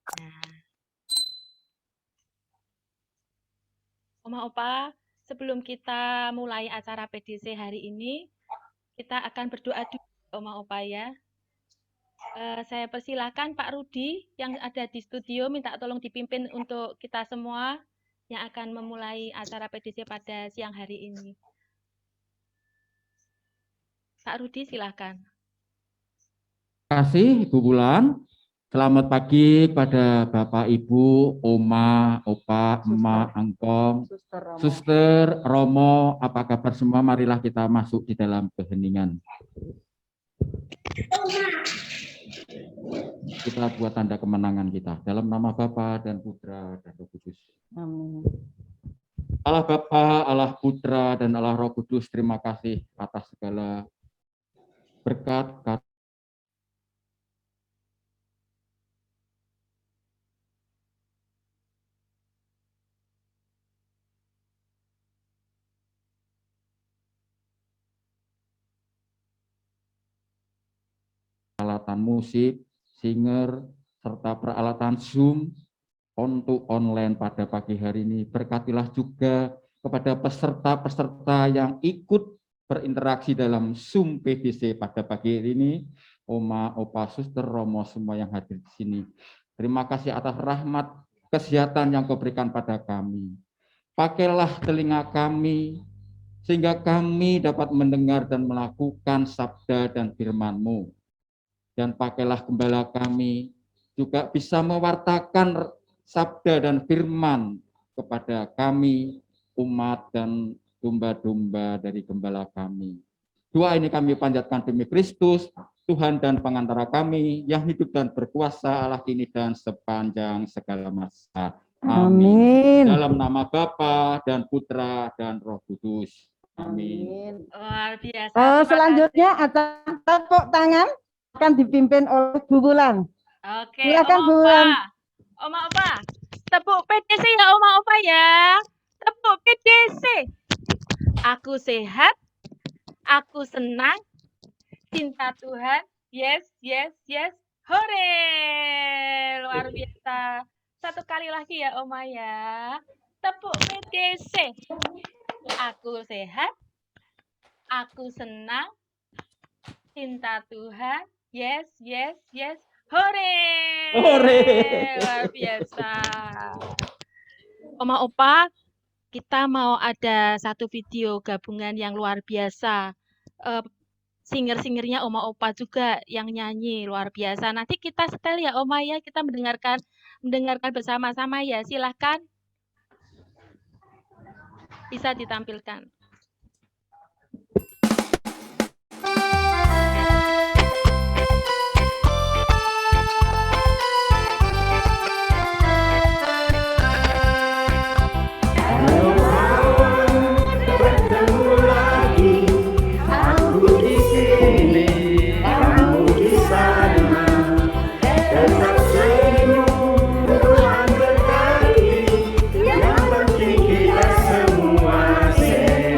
Nah, Oma Opa, sebelum kita mulai acara PDC hari ini, kita akan berdoa dulu, Oma Opa ya. Saya persilakan Pak Rudi yang ada di studio minta tolong dipimpin untuk kita semua yang akan memulai acara PDC pada siang hari ini. Pak Rudi silakan. Terima kasih Ibu Bulan. Selamat pagi pada Bapak, Ibu, Oma, Opa, Emak, Angkong, Suster, Romo, apa kabar semua? Marilah kita masuk di dalam keheningan. Kita buat tanda kemenangan kita. Dalam nama Bapa dan Putra dan Roh Kudus. Amin. Allah Bapa, Allah Putra, dan Allah Roh Kudus, terima kasih atas segala berkat, peralatan musik, singer, serta peralatan Zoom untuk online pada pagi hari ini. Berkatilah juga kepada peserta-peserta yang ikut berinteraksi dalam Zoom PDC pada pagi hari ini, Oma, Opa, Suster, Romo, semua yang hadir di sini. Terima kasih atas rahmat kesehatan yang Kau berikan pada kami. Pakailah telinga kami, sehingga kami dapat mendengar dan melakukan sabda dan firman-Mu. Dan pakailah gembala kami juga bisa mewartakan sabda dan firman kepada kami, umat dan domba-domba dari gembala kami. Doa ini kami panjatkan demi Kristus, Tuhan dan pengantara kami, yang hidup dan berkuasa Allah kini dan sepanjang segala masa. Amin. Dalam nama Bapa dan Putra dan Roh Kudus. Amin. Luar biasa. Selanjutnya acara tepuk tangan akan dipimpin oleh Bu Bulan. Oke, silakan Bu Oma Bulan. Opa. Oma Opa, tepuk PDC ya Oma Opa ya. Tepuk PDC. Aku sehat, aku senang, cinta Tuhan. Yes, yes, yes. Hore! Luar biasa. Satu kali lagi ya Oma ya. Tepuk PDC. Aku sehat, aku senang, cinta Tuhan. Yes, yes, yes. Hore! Hore! Luar biasa. Oma Opa, kita mau ada satu video gabungan yang luar biasa. Singer-singernya Oma Opa juga yang nyanyi luar biasa. Nanti kita setel ya Oma ya, kita mendengarkan bersama-sama ya. Silahkan. Bisa ditampilkan. Yang penting kita semua sehat.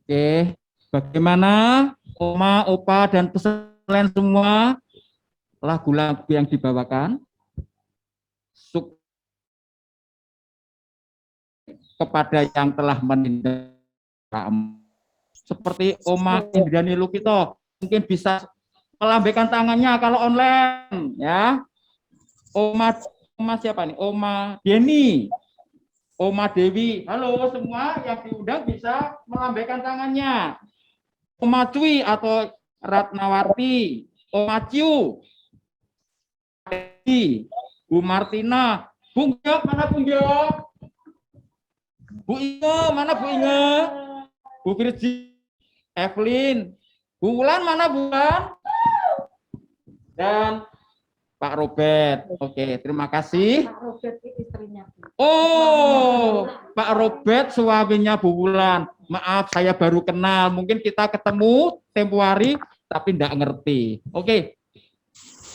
Oke, bagaimana Oma, Opa, dan peserta semua lagu-lagu yang dibawakan? Kepada yang telah meninggal, seperti Oma Indrani Lukito, mungkin bisa melambaikan tangannya kalau online, ya. Oma siapa nih? Oma Deni, Oma Dewi. Halo semua yang diundang bisa melambaikan tangannya. Oma Cui atau Ratnawati, Oma Ciu, Bu Martina, Bung Yok, mana Bung Yok? Bu Inge, mana Bu Inge? Bu Virgi, Evelyn, Bu Wulan, mana Bu Wulan? Dan Pak Robert. Oke, terima kasih. Pak Robert istrinya. Oh, Pak Robert suaminya Bu Wulan. Maaf, saya baru kenal. Mungkin kita ketemu tempo hari, tapi tidak ngerti. Oke,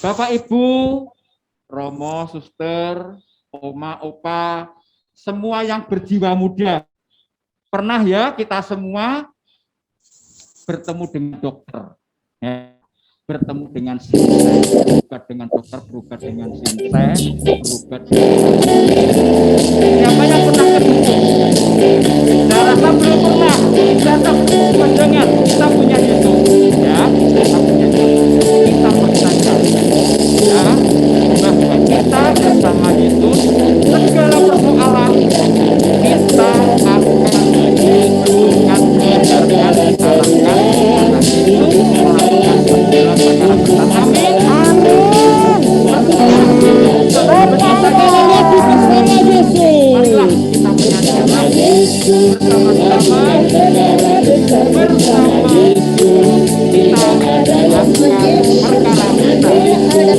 Bapak Ibu, Romo, Suster, Oma, Opa, semua yang berjiwa muda. Pernah ya kita semua bertemu dengan dokter, ya, bertemu dengan sintes, berobat dengan dokter, berobat dengan sintes, berobat dengan... Siapa yang pernah ketemu? Saya rasa belum pernah. Kita mendengar, kita punya Yesus, ya, kita punya Yesus, kita percaya, ya, bahwa kita bersama Yesus segala persoalan kita akan dibutuhkan, diajarkan, diarahkan karena Yesus melakukan segala perkara besar. Amin. Marilah kita menyanyikan bersama-sama, kita melakukan perkara besar.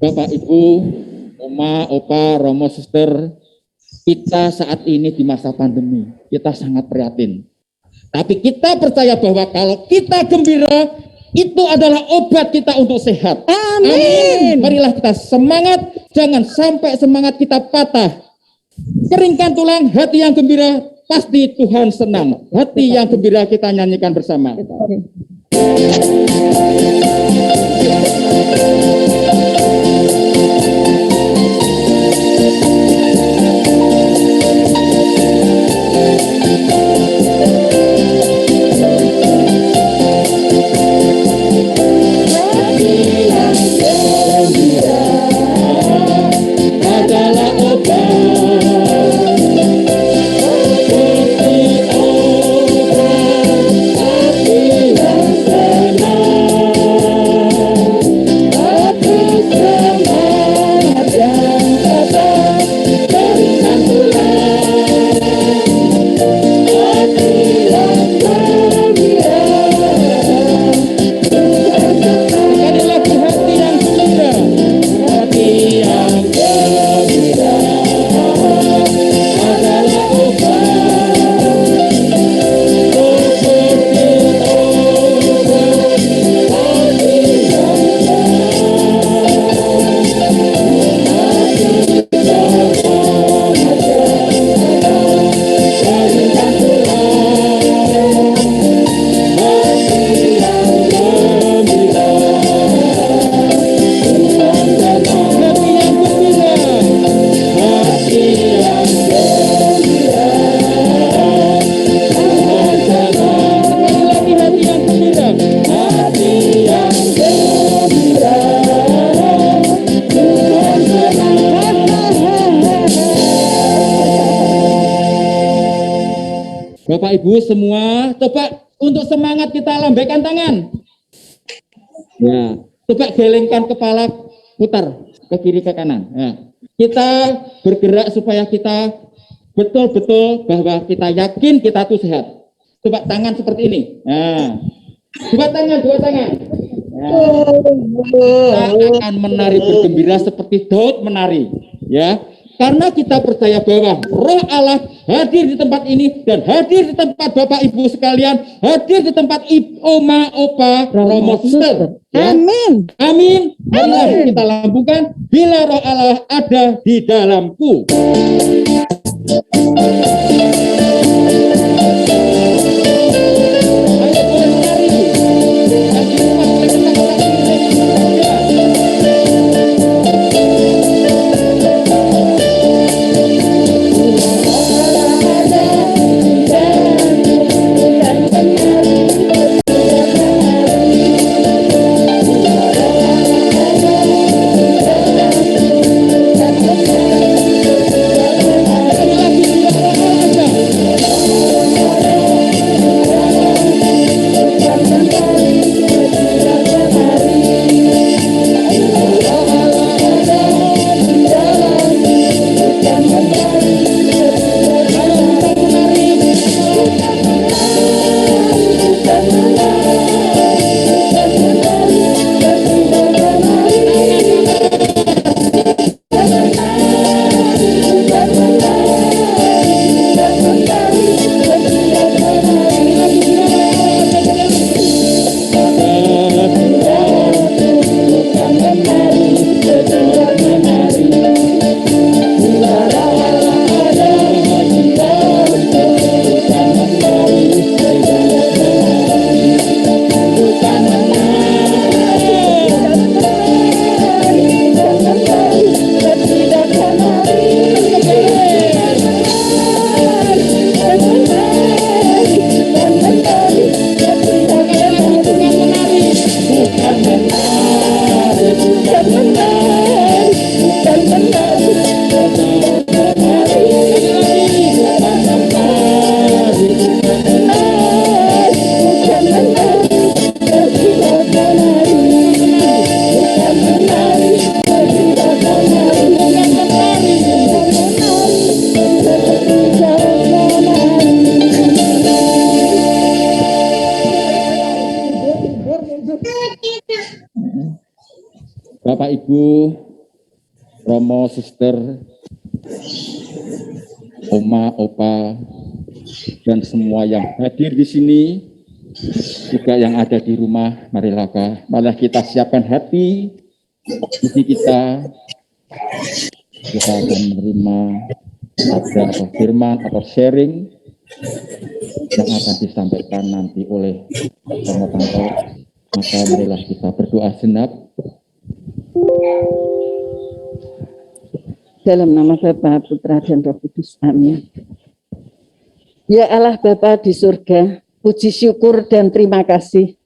Bapak, Ibu, Oma, Opa, Romo, Suster, kita saat ini di masa pandemi, kita sangat prihatin. Tapi kita percaya bahwa kalau kita gembira, itu adalah obat kita untuk sehat. Amin. Marilah kita semangat, jangan sampai semangat kita patah. Keringkan tulang, hati yang gembira, pasti Tuhan senang. Hati yang gembira kita nyanyikan bersama. Bapak Ibu semua, coba untuk semangat kita lambaikan tangan. Ya, coba gelengkan kepala, putar ke kiri ke kanan. Ya. Kita bergerak supaya kita betul-betul bahwa kita yakin kita tuh sehat. Coba tangan seperti ini. Nah, dua tangan. Nah, kita akan menari bergembira seperti Daud menari, ya. Karena kita percaya bahwa Roh Allah hadir di tempat ini dan hadir di tempat Bapak Ibu sekalian, hadir di tempat Oma, Opa, Romo, Suster. Ya. Amin. Amin. Marilah kita lambungkan, bila Roh Allah ada di dalamku. Ayo boleh menari. Yang di rumah boleh ketak-ketak. Ya. Bapak Ibu, Romo, Suster, Oma, Opa, dan semua yang hadir di sini, juga yang ada di rumah, marilah kita siapkan hati kita akan menerima sabda atau firman atau sharing yang akan disampaikan nanti oleh Romo Tanto. Maka marilah kita berdoa sejenak. Dalam nama Bapa, Putra, dan Roh Kudus. Amin. Ya Allah Bapa di surga, puji syukur dan terima kasih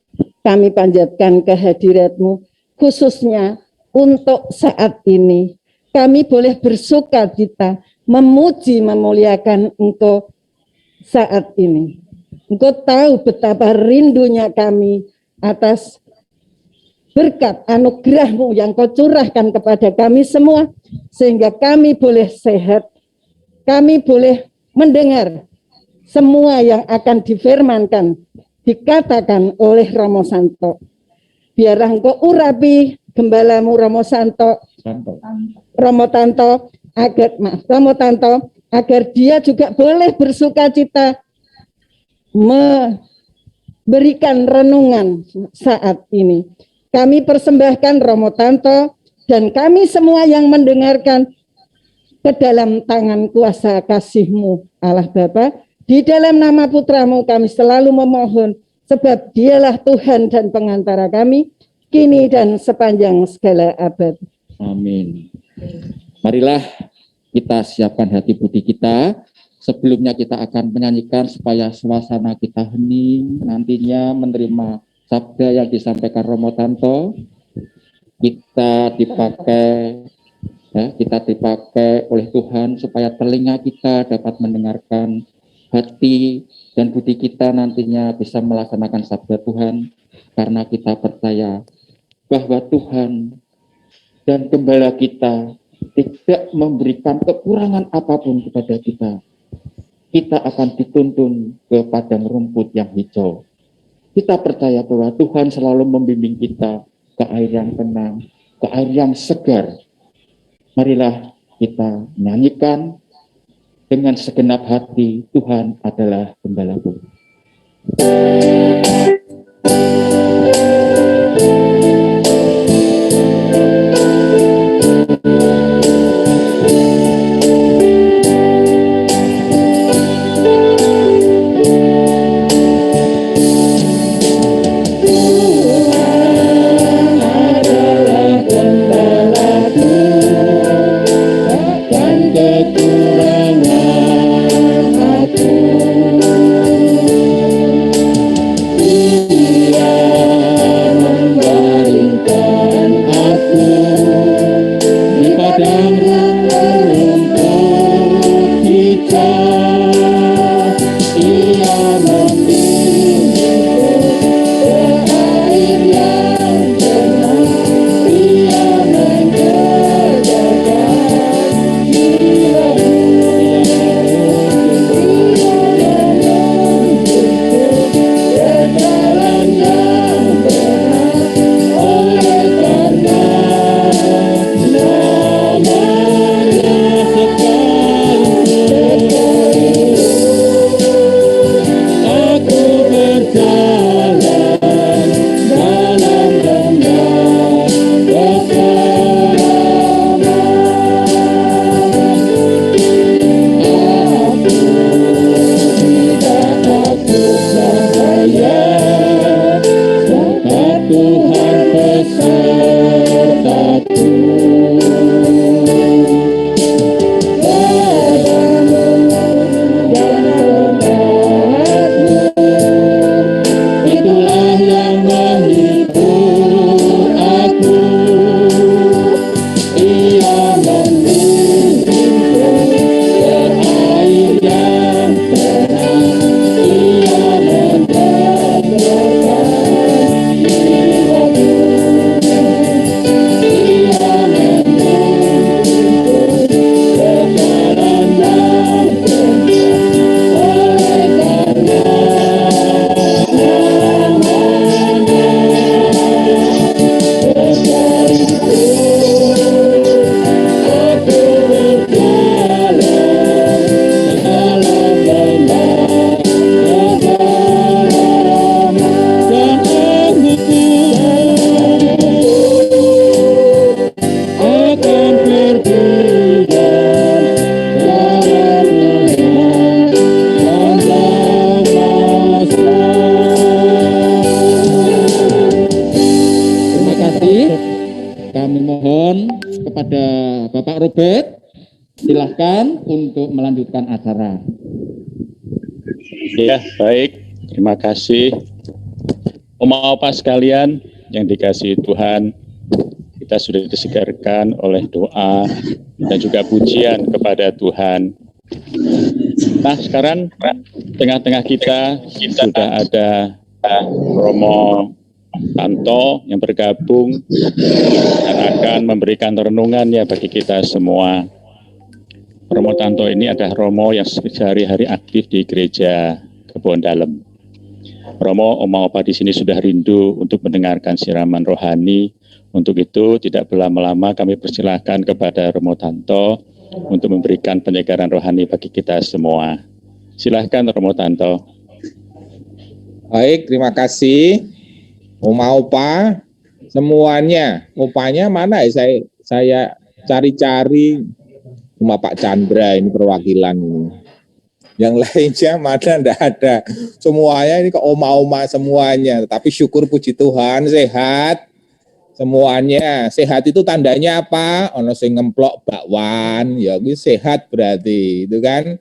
kami panjatkan kehadirat-Mu, khususnya untuk saat ini. Kami boleh bersuka cita, memuji, memuliakan Engkau saat ini. Engkau tahu betapa rindunya kami atas berkat anugerah-Mu yang Kau curahkan kepada kami semua, sehingga kami boleh sehat, kami boleh mendengar semua yang akan difirmankan, dikatakan oleh Romo Santo. Biarlah Engkau urapi gembalamu Romo Santo, Romo Tanto, agar dia juga boleh bersuka cita memberikan renungan saat ini. Kami persembahkan Romo Tanto dan kami semua yang mendengarkan ke dalam tangan kuasa kasih-Mu, Allah Bapa. Di dalam nama Putra-Mu kami selalu memohon, sebab Dialah Tuhan dan pengantara kami, kini dan sepanjang segala abad. Amin. Marilah kita siapkan hati budi kita. Sebelumnya kita akan menyanyikan supaya suasana kita hening, nantinya menerima sabda yang disampaikan Romo Tanto. Kita dipakai oleh Tuhan supaya telinga kita dapat mendengarkan, hati dan budi kita nantinya bisa melaksanakan sabda Tuhan, karena kita percaya bahwa Tuhan dan Gembala kita tidak memberikan kekurangan apapun kepada kita. Kita akan dituntun ke padang rumput yang hijau. Kita percaya bahwa Tuhan selalu membimbing kita ke air yang tenang, ke air yang segar. Marilah kita nyanyikan dengan segenap hati, Tuhan adalah Gembalaku. Kepada Bapak Robert, silahkan untuk melanjutkan acara. Ya, baik. Terima kasih. Opa sekalian yang dikasihi Tuhan, kita sudah disegarkan oleh doa dan juga pujian kepada Tuhan. Nah, sekarang tengah-tengah kita sudah ada Romo Tanto yang bergabung dan akan memberikan renungannya bagi kita semua. Romo Tanto ini adalah Romo yang sehari-hari aktif di gereja Kebon Dalem. Romo, Oma Opa di sini sudah rindu untuk mendengarkan siraman rohani. Untuk itu tidak berlama-lama kami persilahkan kepada Romo Tanto untuk memberikan penyegaran rohani bagi kita semua. Silahkan Romo Tanto. Baik, terima kasih. Oma Opa semuanya, opanya mana ya? Saya cari-cari, cuma Pak Chandra ini perwakilan ini. Yang lainnya mana enggak ada. Semuanya ini ke oma-oma semuanya. Tapi syukur puji Tuhan sehat. Semuanya sehat itu tandanya apa? Ono sing ngemplok bakwan, ya kuwi sehat berarti, itu kan.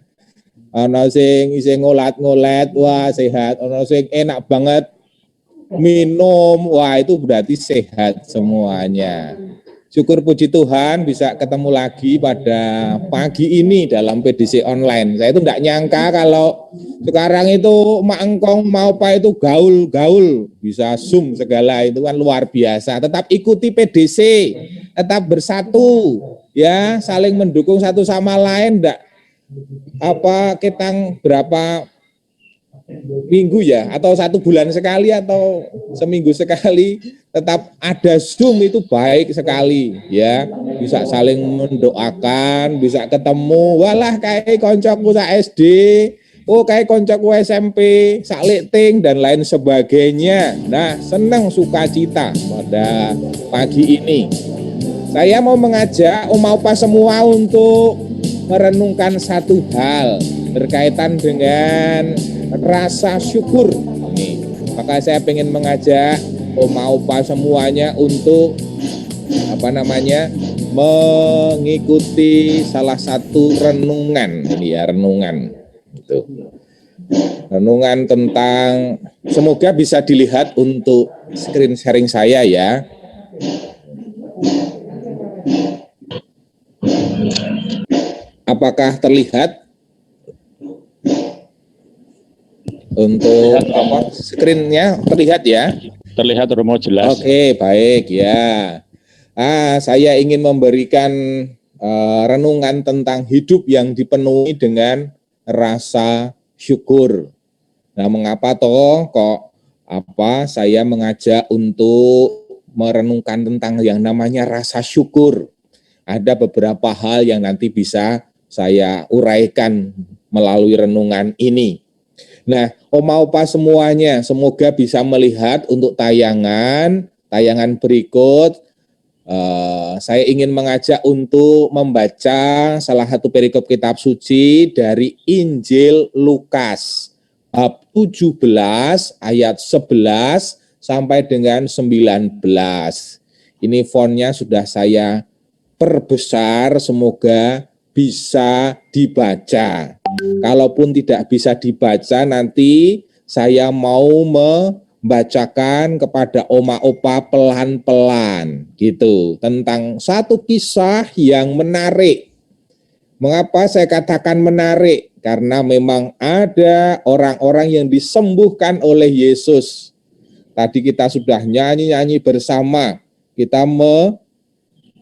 Ono sing isih ngolat-ngolet, wah sehat. Ono sing enak banget minum, wah itu berarti sehat semuanya. syukur puji Tuhan bisa ketemu lagi pada pagi ini dalam PDC online. Saya itu enggak nyangka kalau sekarang itu Mak Engkong mau apa itu gaul-gaul, bisa Zoom segala, itu kan luar biasa. Tetap ikuti PDC, tetap bersatu, ya, saling mendukung satu sama lain. Enggak apa kita berapa minggu ya, atau 1 bulan sekali atau seminggu sekali tetap ada Zoom, itu baik sekali ya, bisa saling mendoakan, bisa ketemu, walah kayak koncoku sak SD, oh kayak koncoku SMP, sak lekting dan lain sebagainya. Nah, senang sukacita pada pagi ini. Saya mau mengajak Opa semua untuk merenungkan satu hal berkaitan dengan rasa syukur. Maka saya ingin mengajak Opa semuanya untuk mengikuti salah satu renungan ini ya, renungan itu. Renungan tentang, semoga bisa dilihat untuk screen sharing saya ya. Apakah terlihat? Untuk screen-nya terlihat ya? Terlihat Romo jelas. Oke, baik ya. Saya ingin memberikan renungan tentang hidup yang dipenuhi dengan rasa syukur. Nah, mengapa kok saya mengajak untuk merenungkan tentang yang namanya rasa syukur? Ada beberapa hal yang nanti bisa saya uraikan melalui renungan ini. Nah, Opa semuanya, semoga bisa melihat untuk tayangan berikut. Saya ingin mengajak untuk membaca salah satu perikop kitab suci dari Injil Lukas, bab 17 ayat 11 sampai dengan 19. Ini fontnya sudah saya perbesar, semoga bisa dibaca. Kalaupun tidak bisa dibaca, nanti saya mau membacakan kepada Opa pelan-pelan gitu, tentang satu kisah yang menarik. Mengapa saya katakan menarik? Karena memang ada orang-orang yang disembuhkan oleh Yesus. Tadi kita sudah nyanyi-nyanyi bersama, kita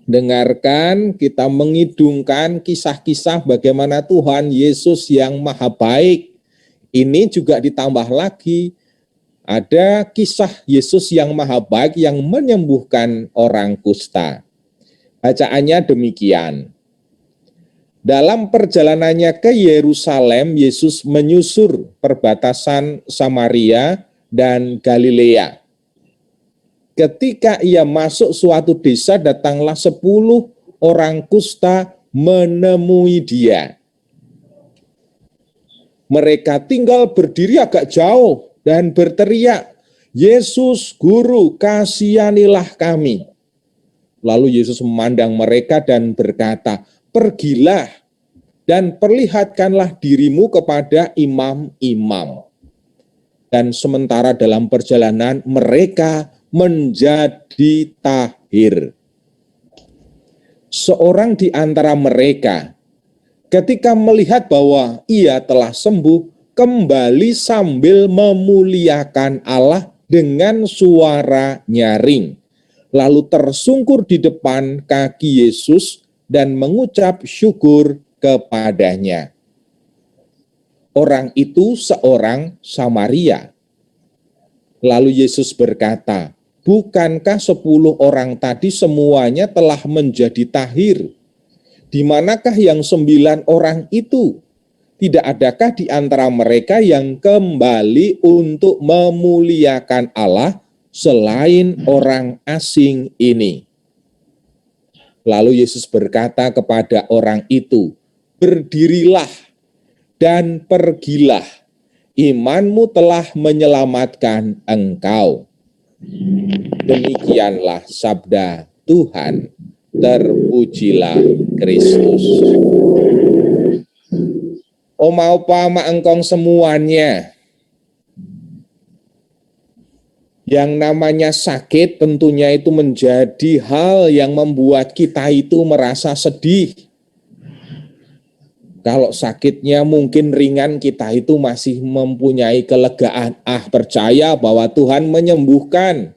dengarkan, kita mengidungkan kisah-kisah bagaimana Tuhan Yesus yang maha baik. Ini juga ditambah lagi, ada kisah Yesus yang maha baik yang menyembuhkan orang kusta. Bacaannya demikian. Dalam perjalanannya ke Yerusalem, Yesus menyusur perbatasan Samaria dan Galilea. Ketika ia masuk suatu desa, datanglah 10 orang kusta menemui dia. Mereka tinggal berdiri agak jauh dan berteriak, "Yesus, Guru, kasihanilah kami." Lalu Yesus memandang mereka dan berkata, "Pergilah dan perlihatkanlah dirimu kepada imam-imam." Dan sementara dalam perjalanan mereka menjadi tahir. Seorang di antara mereka, ketika melihat bahwa ia telah sembuh, kembali sambil memuliakan Allah dengan suara nyaring. Lalu tersungkur di depan kaki Yesus dan mengucap syukur kepadanya. Orang itu seorang Samaria. Lalu Yesus berkata, "Bukankah 10 orang tadi semuanya telah menjadi tahir? Di manakah yang 9 orang itu? Tidak adakah di antara mereka yang kembali untuk memuliakan Allah selain orang asing ini?" Lalu Yesus berkata kepada orang itu, "Berdirilah dan pergilah. Imanmu telah menyelamatkan engkau." Demikianlah sabda Tuhan. Terpujilah Kristus. Opa Mak Engkong semuanya, Yang namanya sakit tentunya itu menjadi hal yang membuat kita itu merasa sedih. Kalau sakitnya mungkin ringan, kita itu masih mempunyai kelegaan. Percaya bahwa Tuhan menyembuhkan.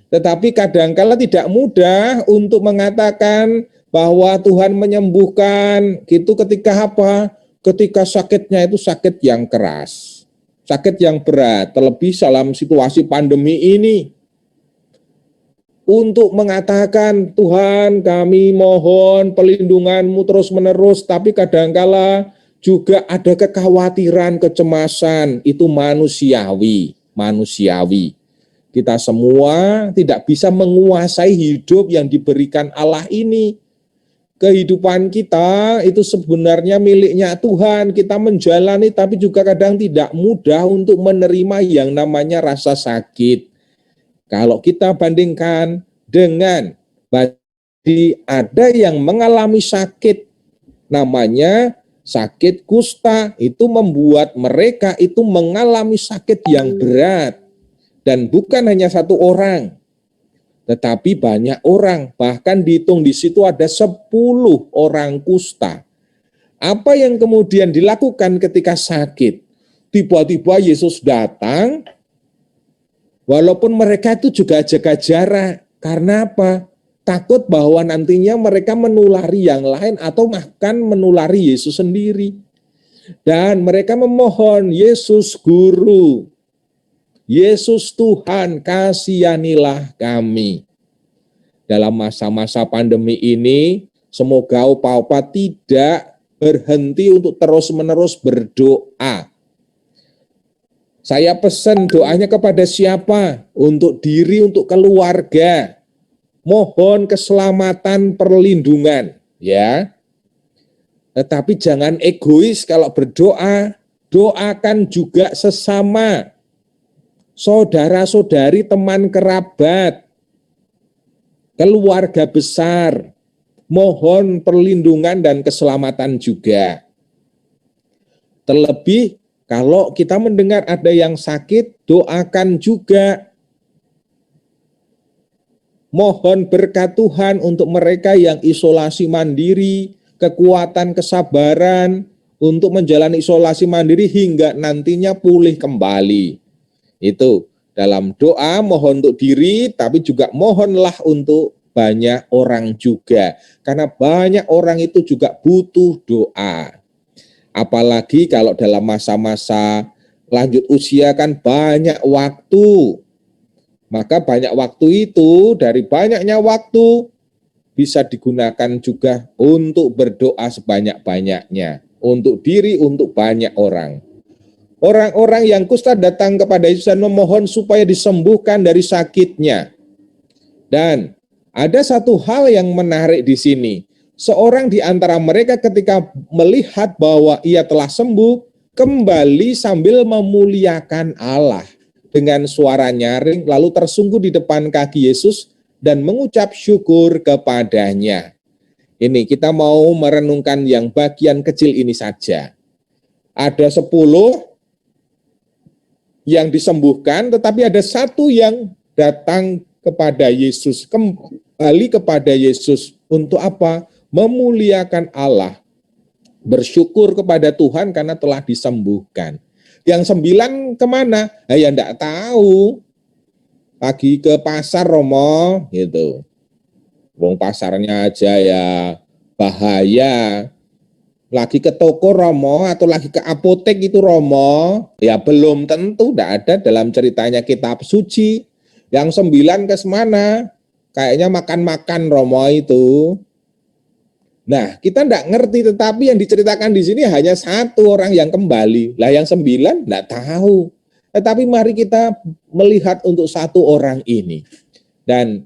Tetapi kadangkala tidak mudah untuk mengatakan bahwa Tuhan menyembuhkan. Gitu ketika apa? Ketika sakitnya itu sakit yang keras, sakit yang berat, terlebih dalam situasi pandemi ini. Untuk mengatakan, Tuhan kami mohon pelindungan-Mu terus-menerus, tapi kadangkala juga ada kekhawatiran, kecemasan, itu manusiawi. Kita semua tidak bisa menguasai hidup yang diberikan Allah ini. Kehidupan kita itu sebenarnya miliknya Tuhan, kita menjalani tapi juga kadang tidak mudah untuk menerima yang namanya rasa sakit. Kalau kita bandingkan dengan ada yang mengalami sakit, namanya sakit kusta, itu membuat mereka itu mengalami sakit yang berat. Dan bukan hanya satu orang, tetapi banyak orang, bahkan dihitung di situ ada 10 orang kusta. Apa yang kemudian dilakukan ketika sakit? Tiba-tiba Yesus datang, walaupun mereka itu juga jaga jarak. Karena apa? Takut bahwa nantinya mereka menulari yang lain atau bahkan menulari Yesus sendiri. Dan mereka memohon, Yesus Guru, Yesus Tuhan, kasihanilah kami. Dalam masa-masa pandemi ini, semoga Opa-opa tidak berhenti untuk terus-menerus berdoa. Saya pesan doanya kepada siapa? Untuk diri, untuk keluarga. Mohon keselamatan, perlindungan, ya. Tetapi jangan egois kalau berdoa. Doakan juga sesama, saudara-saudari, teman kerabat, keluarga besar. Mohon perlindungan dan keselamatan juga. Terlebih kalau kita mendengar ada yang sakit, doakan juga. Mohon berkat Tuhan untuk mereka yang isolasi mandiri, kekuatan, kesabaran untuk menjalani isolasi mandiri hingga nantinya pulih kembali. Itu dalam doa mohon untuk diri, tapi juga mohonlah untuk banyak orang juga. Karena banyak orang itu juga butuh doa. Apalagi kalau dalam masa-masa lanjut usia kan banyak waktu. Maka banyak waktu itu, dari banyaknya waktu bisa digunakan juga untuk berdoa sebanyak-banyaknya. Untuk diri, untuk banyak orang. Orang-orang yang kusta datang kepada Yesus dan memohon supaya disembuhkan dari sakitnya. Dan ada satu hal yang menarik di sini. Seorang di antara mereka ketika melihat bahwa ia telah sembuh, kembali sambil memuliakan Allah dengan suara nyaring, lalu tersungkur di depan kaki Yesus dan mengucap syukur kepadanya. Ini kita mau merenungkan yang bagian kecil ini saja. Ada 10 yang disembuhkan, tetapi ada 1 yang datang kepada Yesus, kembali kepada Yesus. Untuk apa? Memuliakan Allah, bersyukur kepada Tuhan karena telah disembuhkan. Yang 9 kemana? Ya enggak tahu. Lagi ke pasar Romo, gitu. Wong pasarnya aja ya bahaya. Lagi ke toko Romo atau lagi ke apotek itu Romo, ya belum tentu, enggak ada dalam ceritanya kitab suci. Yang 9 ke semana? Kayaknya makan-makan Romo itu. Nah, kita enggak ngerti, tetapi yang diceritakan di sini hanya 1 orang yang kembali. Lah yang 9 enggak tahu. Tetapi mari kita melihat untuk 1 orang ini. Dan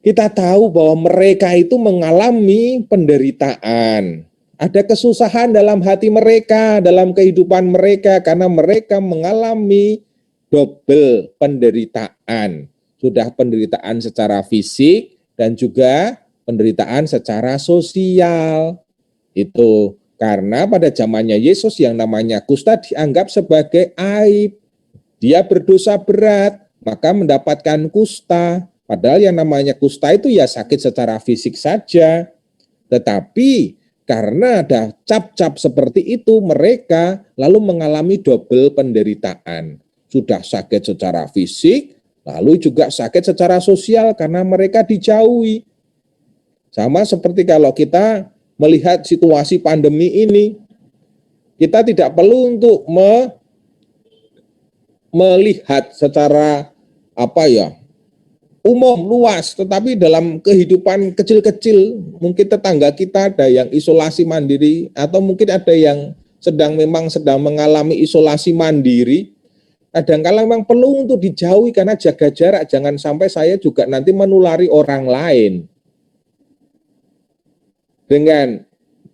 kita tahu bahwa mereka itu mengalami penderitaan. Ada kesusahan dalam hati mereka, dalam kehidupan mereka, karena mereka mengalami double penderitaan. Sudah penderitaan secara fisik dan juga penderitaan secara sosial. Itu karena pada zamannya Yesus yang namanya kusta dianggap sebagai aib. Dia berdosa berat, maka mendapatkan kusta. Padahal yang namanya kusta itu ya sakit secara fisik saja. Tetapi karena ada cap-cap seperti itu, mereka lalu mengalami double penderitaan. Sudah sakit secara fisik, lalu juga sakit secara sosial karena mereka dijauhi. Sama seperti kalau kita melihat situasi pandemi ini, kita tidak perlu untuk melihat secara umum, luas, tetapi dalam kehidupan kecil-kecil, mungkin tetangga kita ada yang isolasi mandiri, atau mungkin ada yang sedang mengalami isolasi mandiri, kadang-kala memang perlu untuk dijauhi karena jaga jarak, jangan sampai saya juga nanti menulari orang lain. Dengan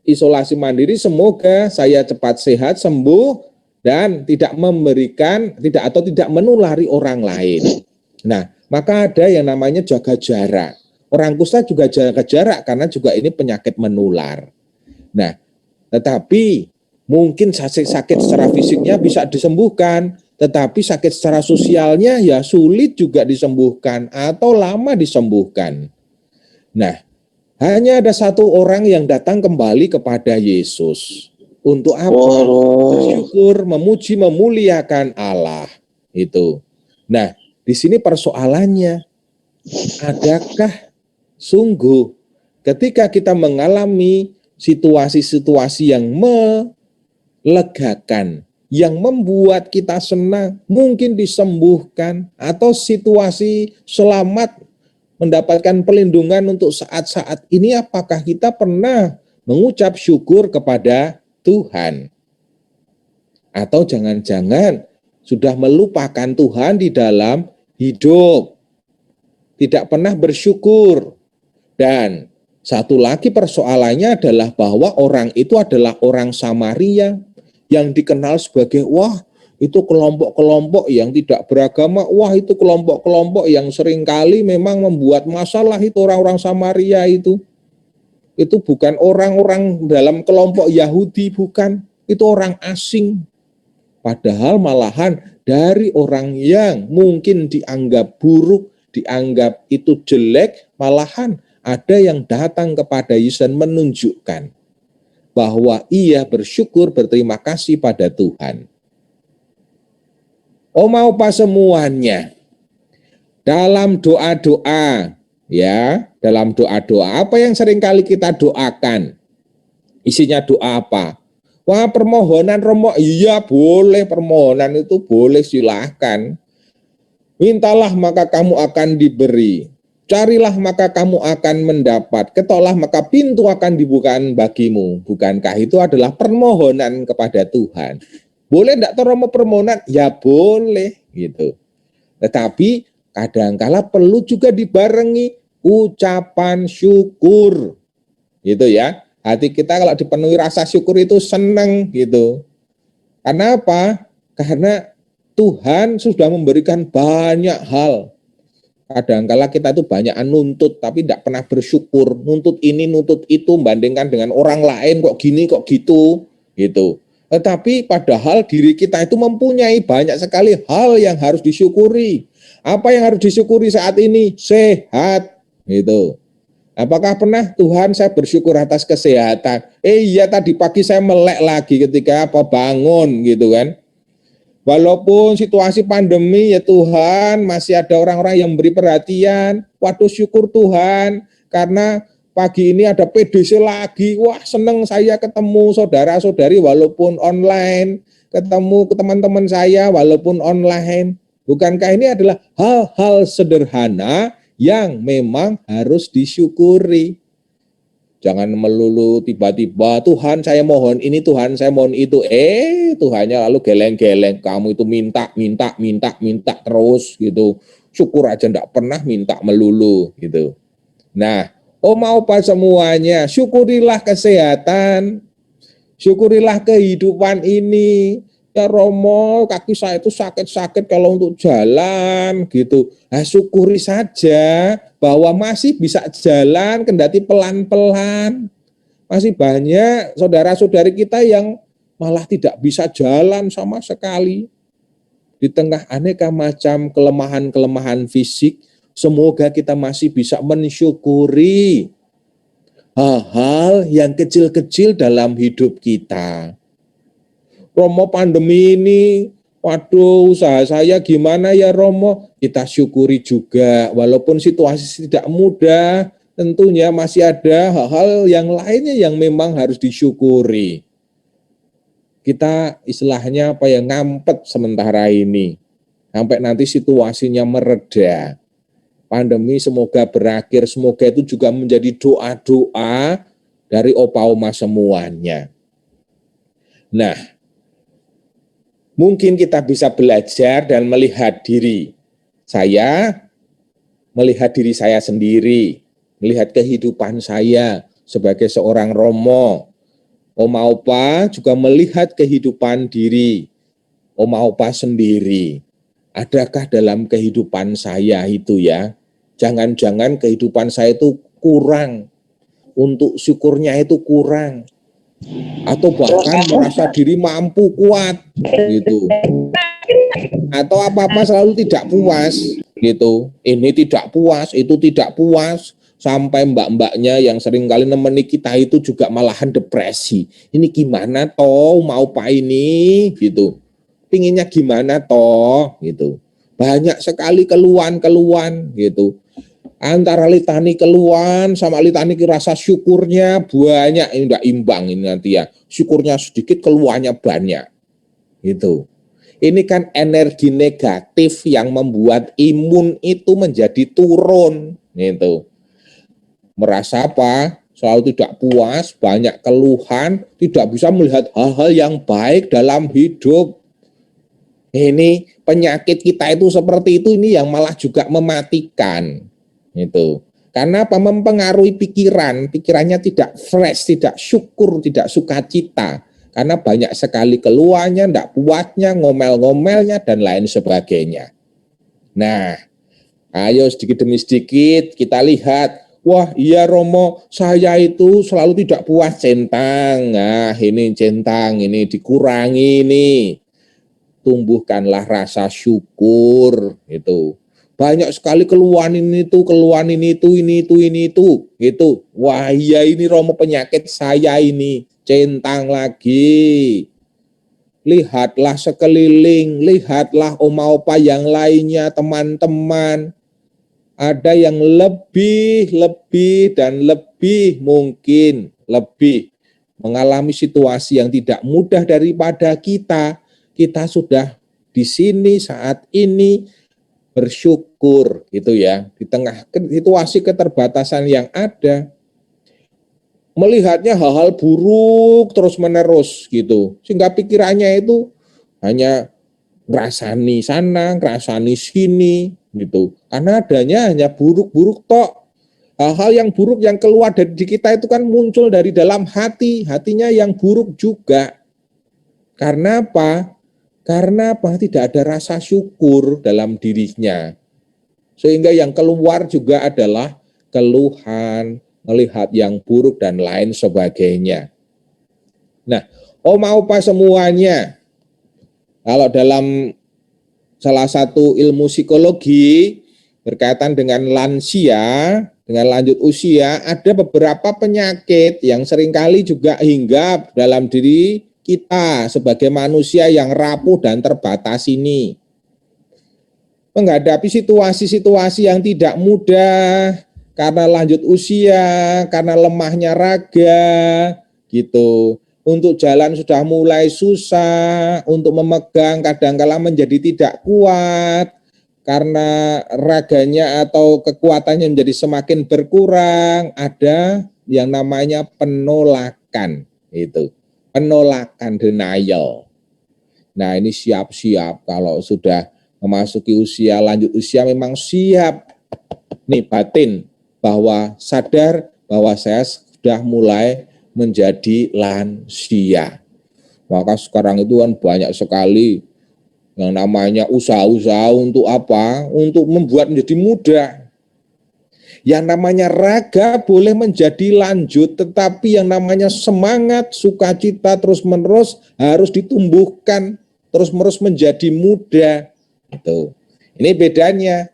isolasi mandiri, semoga saya cepat sehat, sembuh, dan tidak menulari orang lain. Nah, maka ada yang namanya jaga jarak. Orang kusta juga jaga jarak karena juga ini penyakit menular. Nah, tetapi mungkin sakit secara fisiknya bisa disembuhkan, tetapi sakit secara sosialnya ya sulit juga disembuhkan atau lama disembuhkan. Nah, hanya ada satu orang yang datang kembali kepada Yesus. Untuk apa? Bersyukur, memuji, memuliakan Allah. Itu. Nah, di sini persoalannya, adakah sungguh ketika kita mengalami situasi-situasi yang melegakan, yang membuat kita senang, mungkin disembuhkan, atau situasi selamat, mendapatkan perlindungan untuk saat-saat ini, apakah kita pernah mengucap syukur kepada Tuhan? Atau jangan-jangan sudah melupakan Tuhan di dalam hidup, tidak pernah bersyukur. Dan satu lagi persoalannya adalah bahwa orang itu adalah orang Samaria yang dikenal sebagai itu kelompok-kelompok yang tidak beragama, itu kelompok-kelompok yang seringkali memang membuat masalah. Itu orang-orang Samaria itu bukan orang-orang dalam kelompok Yahudi, bukan, itu orang asing. Padahal malahan dari orang yang mungkin dianggap buruk, dianggap itu jelek, malahan ada yang datang kepada Yesus dan menunjukkan bahwa ia bersyukur, berterima kasih pada Tuhan. Mau pas semuanya, dalam doa-doa, dalam doa-doa, apa yang seringkali kita doakan? Isinya doa apa? Permohonan romo, iya boleh, permohonan itu boleh, silahkan. Mintalah maka kamu akan diberi, carilah maka kamu akan mendapat, ketoklah maka pintu akan dibukakan bagimu. Bukankah itu adalah permohonan kepada Tuhan? Boleh enggak romo permohonan? Ya boleh, gitu. Tetapi kadangkala perlu juga dibarengi ucapan syukur, gitu ya. Hati kita kalau dipenuhi rasa syukur itu senang, gitu. Karena apa? Karena Tuhan sudah memberikan banyak hal. Kadangkala kita itu banyak nuntut tapi tidak pernah bersyukur, nuntut ini, nuntut itu, bandingkan dengan orang lain kok gini, kok gitu, gitu. Tetapi padahal diri kita itu mempunyai banyak sekali hal yang harus disyukuri. Apa yang harus disyukuri saat ini? Sehat, gitu. Apakah pernah Tuhan saya bersyukur atas kesehatan? Iya, tadi pagi saya melek lagi ketika bangun, gitu kan. Walaupun situasi pandemi ya Tuhan, masih ada orang-orang yang beri perhatian. Waduh, syukur Tuhan, karena pagi ini ada PDC lagi. Wah, seneng saya ketemu saudara-saudari walaupun online, ketemu ke teman-teman saya walaupun online. Bukankah ini adalah hal-hal sederhana yang memang harus disyukuri? Jangan melulu tiba-tiba Tuhan saya mohon ini, Tuhan saya mohon itu. Tuhannya lalu geleng-geleng, kamu itu minta terus, gitu. Syukur aja enggak pernah minta melulu, gitu. Nah, mau apa semuanya? Syukurilah kesehatan, syukurilah kehidupan ini. Ya Romo, kaki saya itu sakit-sakit kalau untuk jalan, gitu. Nah, syukuri saja bahwa masih bisa jalan, kendati pelan-pelan. Masih banyak saudara-saudari kita yang malah tidak bisa jalan sama sekali. di tengah aneka macam kelemahan-kelemahan fisik, semoga kita masih bisa mensyukuri hal-hal yang kecil-kecil dalam hidup kita. Romo, pandemi ini, waduh, usaha saya gimana ya Romo? Kita syukuri juga, walaupun situasi tidak mudah, tentunya masih ada hal-hal yang lainnya yang memang harus disyukuri. Kita istilahnya apa ya, ngampet sementara ini sampai nanti situasinya mereda, pandemi semoga berakhir, semoga itu juga menjadi doa-doa dari opa oma semuanya. Nah, mungkin kita bisa belajar dan melihat diri saya sendiri, melihat kehidupan saya sebagai seorang Romo. Oma opa juga melihat kehidupan diri oma opa sendiri. Adakah dalam kehidupan saya itu ya, jangan-jangan kehidupan saya itu kurang, untuk syukurnya itu kurang, atau bahkan merasa diri mampu, kuat gitu, atau apa-apa selalu tidak puas gitu, ini tidak puas, itu tidak puas, sampai mbak-mbaknya yang sering kali nemeni kita itu juga malahan depresi. Ini gimana toh mau apa ini gitu, pinginnya gimana toh gitu. Banyak sekali keluhan-keluhan gitu, antara litani keluhan sama litani rasa syukurnya banyak, ini tidak imbang ini nanti ya, syukurnya sedikit keluhannya banyak gitu. Ini kan energi negatif yang membuat imun itu menjadi turun gitu. Merasa apa? Selalu tidak puas, banyak keluhan, tidak bisa melihat hal-hal yang baik dalam hidup. Ini penyakit kita itu seperti itu, ini yang malah juga mematikan. Itu. Karena apa? Mempengaruhi pikirannya tidak fresh, tidak syukur, tidak sukacita. Karena banyak sekali keluhannya, tidak puasnya, ngomel-ngomelnya, dan lain sebagainya. Nah, ayo sedikit demi sedikit kita lihat, wah iya Romo, saya itu selalu tidak puas, centang. Nah ini centang, ini dikurangi ini. Tumbuhkanlah rasa syukur itu. Banyak sekali keluhan ini itu, gitu. Wah iya ini Romo penyakit saya ini, centang lagi. Lihatlah sekeliling, lihatlah oma opa yang lainnya, teman-teman. Ada yang lebih mungkin lebih mengalami situasi yang tidak mudah daripada kita. Kita sudah di sini saat ini bersyukur gitu ya, di tengah situasi keterbatasan yang ada, melihatnya hal-hal buruk terus-menerus gitu, sehingga pikirannya itu hanya ngerasani sana, ngerasani sini gitu, karena adanya hanya buruk-buruk tok. Hal-hal yang buruk yang keluar dari kita itu kan muncul dari dalam hati, hatinya yang buruk juga. Karena apa? Karena apa? Tidak ada rasa syukur dalam dirinya. Sehingga yang keluar juga adalah keluhan, melihat yang buruk dan lain sebagainya. Nah, oma opa semuanya, kalau dalam salah satu ilmu psikologi berkaitan dengan lansia, dengan lanjut usia, ada beberapa penyakit yang seringkali juga hinggap dalam diri kita sebagai manusia yang rapuh dan terbatas ini. Menghadapi situasi-situasi yang tidak mudah karena lanjut usia, karena lemahnya raga, gitu. Untuk jalan sudah mulai susah, untuk memegang kadang-kala menjadi tidak kuat, karena raganya atau kekuatannya menjadi semakin berkurang, ada yang namanya penolakan, itu. Penolakan, denial. Nah ini siap-siap kalau sudah memasuki usia, lanjut usia memang siap nih batin bahwa sadar bahwa saya sudah mulai menjadi lansia. Maka sekarang itu kan banyak sekali yang namanya usaha-usaha untuk apa? Untuk membuat menjadi muda. Yang namanya raga boleh menjadi lanjut, tetapi yang namanya semangat, sukacita terus-menerus harus ditumbuhkan, terus-menerus menjadi muda. Itu. Ini bedanya.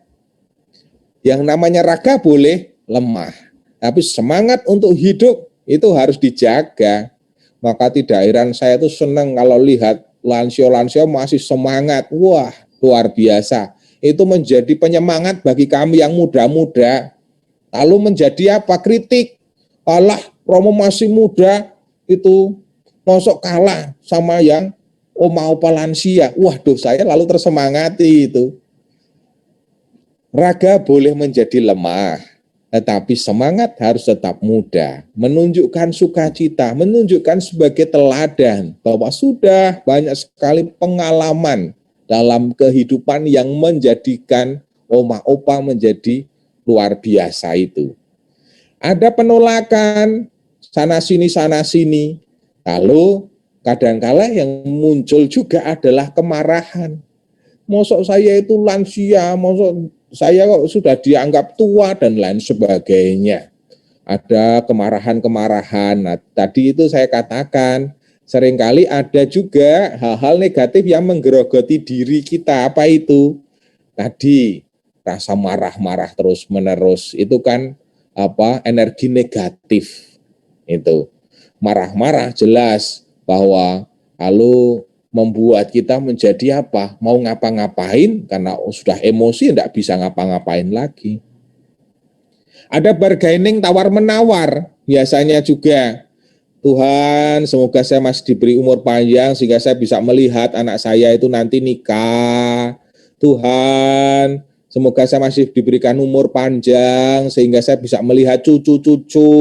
Yang namanya raga boleh lemah, tapi semangat untuk hidup itu harus dijaga. Maka tidak heran saya itu senang kalau lihat lansia-lansia masih semangat. Wah, luar biasa. Itu menjadi penyemangat bagi kami yang muda-muda. Lalu menjadi apa? Kritik. Alah, Romo masih muda, itu masuk kalah sama yang opa lansia. Waduh, saya lalu tersemangati itu. Raga boleh menjadi lemah, tetapi semangat harus tetap muda. Menunjukkan sukacita, menunjukkan sebagai teladan bahwa sudah banyak sekali pengalaman dalam kehidupan yang menjadikan oma-opa menjadi luar biasa itu. Ada penolakan sana sini. Lalu kadangkala yang muncul juga adalah kemarahan. Mosok saya itu lansia, mosok saya kok sudah dianggap tua dan lain sebagainya. Ada kemarahan-kemarahan. Nah, tadi itu saya katakan, seringkali ada juga hal-hal negatif yang menggerogoti diri kita. Apa itu? Tadi rasa marah-marah terus-menerus. Itu kan energi negatif. Itu marah-marah jelas bahwa lalu membuat kita menjadi apa? Mau ngapa-ngapain karena sudah emosi tidak bisa ngapa-ngapain lagi. Ada bargaining tawar-menawar biasanya juga. Tuhan, semoga saya masih diberi umur panjang sehingga saya bisa melihat anak saya itu nanti nikah. Tuhan, semoga saya masih diberikan umur panjang sehingga saya bisa melihat cucu-cucu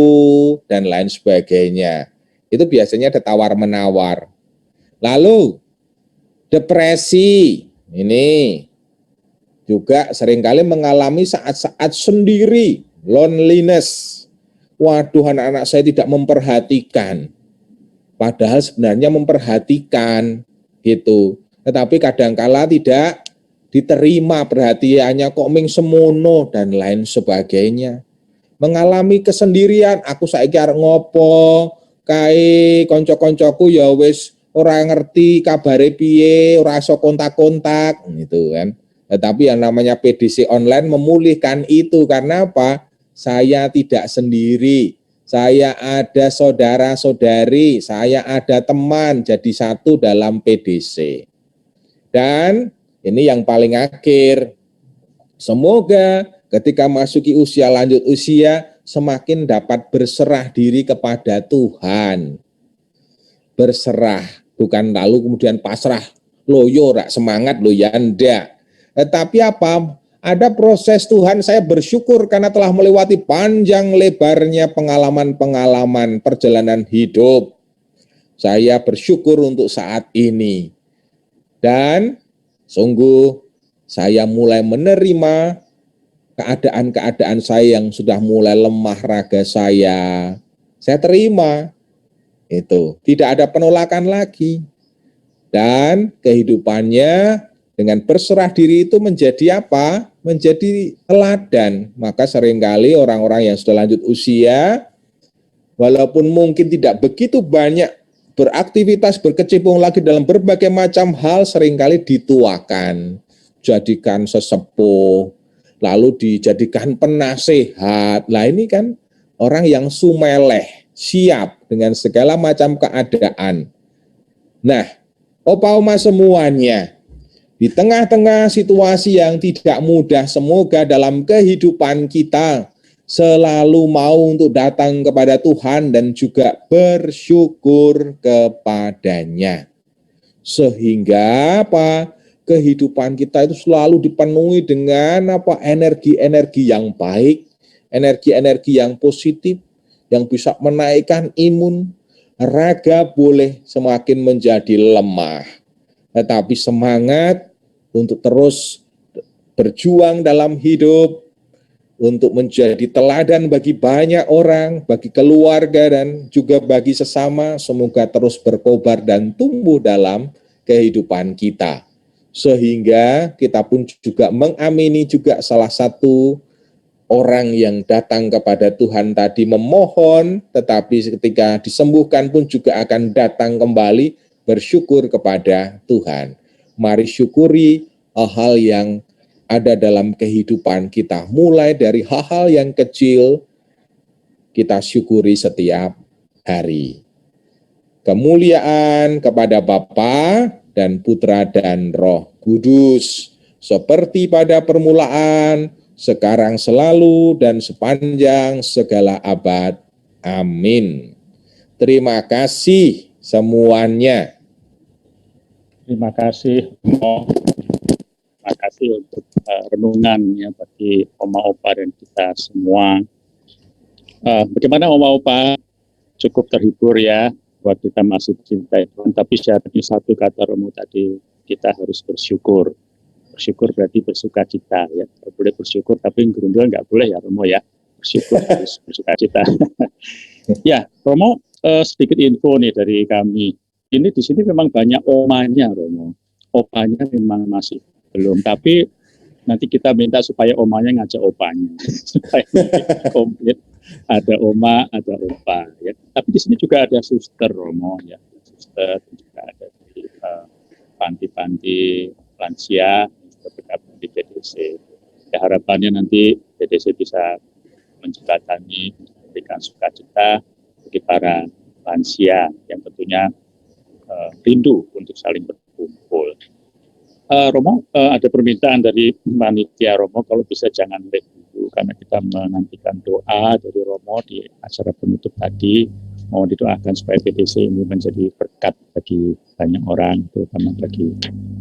dan lain sebagainya. Itu biasanya ada tawar-menawar. Lalu depresi ini juga seringkali mengalami saat-saat sendiri, loneliness. Waduh, anak-anak saya tidak memperhatikan. Padahal sebenarnya memperhatikan gitu. Tetapi kadangkala tidak diterima perhatiannya, kok ming semono dan lain sebagainya. Mengalami kesendirian, aku saiki arep ngopo, kae kanca-kancaku ya wis ora ngerti kabare piye, ora iso kontak-kontak gitu kan. Tetapi yang namanya PDC online memulihkan itu karena apa? Saya tidak sendiri. Saya ada saudara-saudari, saya ada teman jadi satu dalam PDC. Dan ini yang paling akhir. Semoga ketika masuki usia lanjut usia semakin dapat berserah diri kepada Tuhan. Berserah, bukan lalu kemudian pasrah, loyo rak semangat lo ya ndak. Tetapi apa? Ada proses Tuhan, saya bersyukur karena telah melewati panjang lebarnya pengalaman-pengalaman perjalanan hidup. Saya bersyukur untuk saat ini. Dan sungguh saya mulai menerima keadaan-keadaan saya yang sudah mulai lemah raga saya. Saya terima. Itu tidak ada penolakan lagi. Dan kehidupannya dengan berserah diri itu menjadi apa? Menjadi teladan. Maka seringkali orang-orang yang sudah lanjut usia, walaupun mungkin tidak begitu banyak beraktivitas, berkecimpung lagi dalam berbagai macam hal, seringkali dituakan, jadikan sesepuh, lalu dijadikan penasehat. Lah ini kan orang yang sumeleh, siap dengan segala macam keadaan. Nah, opa-oma semuanya, di tengah-tengah situasi yang tidak mudah, semoga dalam kehidupan kita selalu mau untuk datang kepada Tuhan dan juga bersyukur kepadanya. Sehingga apa? Kehidupan kita itu selalu dipenuhi dengan apa? Energi-energi yang baik, energi-energi yang positif, yang bisa menaikkan imun. Raga boleh semakin menjadi lemah, tetapi semangat untuk terus berjuang dalam hidup, untuk menjadi teladan bagi banyak orang, bagi keluarga dan juga bagi sesama, semoga terus berkobar dan tumbuh dalam kehidupan kita. Sehingga kita pun juga mengamini juga salah satu orang yang datang kepada Tuhan tadi memohon, tetapi ketika disembuhkan pun juga akan datang kembali bersyukur kepada Tuhan. Mari syukuri hal-hal yang ada dalam kehidupan kita. Mulai dari hal-hal yang kecil, kita syukuri setiap hari. Kemuliaan kepada Bapa dan Putra dan Roh Kudus, seperti pada permulaan, sekarang selalu, dan sepanjang segala abad. Amin. Terima kasih semuanya. Terima kasih, Romo. Terima kasih untuk renungan ya bagi Oma Opa dan kita semua. Bagaimana Oma Opa? Cukup terhibur ya, buat kita masih cintai Tuhan. Tapi syaratnya satu kata Romo tadi, kita harus bersyukur. Bersyukur berarti bersuka cita ya. Boleh bersyukur tapi gerundel nggak boleh ya Romo ya. Bersyukur harus bersuka cita. Ya Romo, sedikit info nih dari kami. Ini di sini memang banyak omanya Romo. Opanya memang masih belum. Tapi nanti kita minta supaya omanya ngajak opanya supaya komplit. Ada oma, ada opa ya. Tapi di sini juga ada suster Romo ya. Suster juga ada di panti-panti lansia bergabung di PDC. Ya, harapannya nanti PDC bisa menjembatani, memberikan sukacita bagi para lansia yang tentunya rindu untuk saling berkumpul. Romo, ada permintaan dari panitia Romo, kalau bisa jangan late dulu, karena kita menantikan doa dari Romo di acara penutup tadi. Mohon didoakan supaya PDC ini menjadi berkat bagi banyak orang, terutama bagi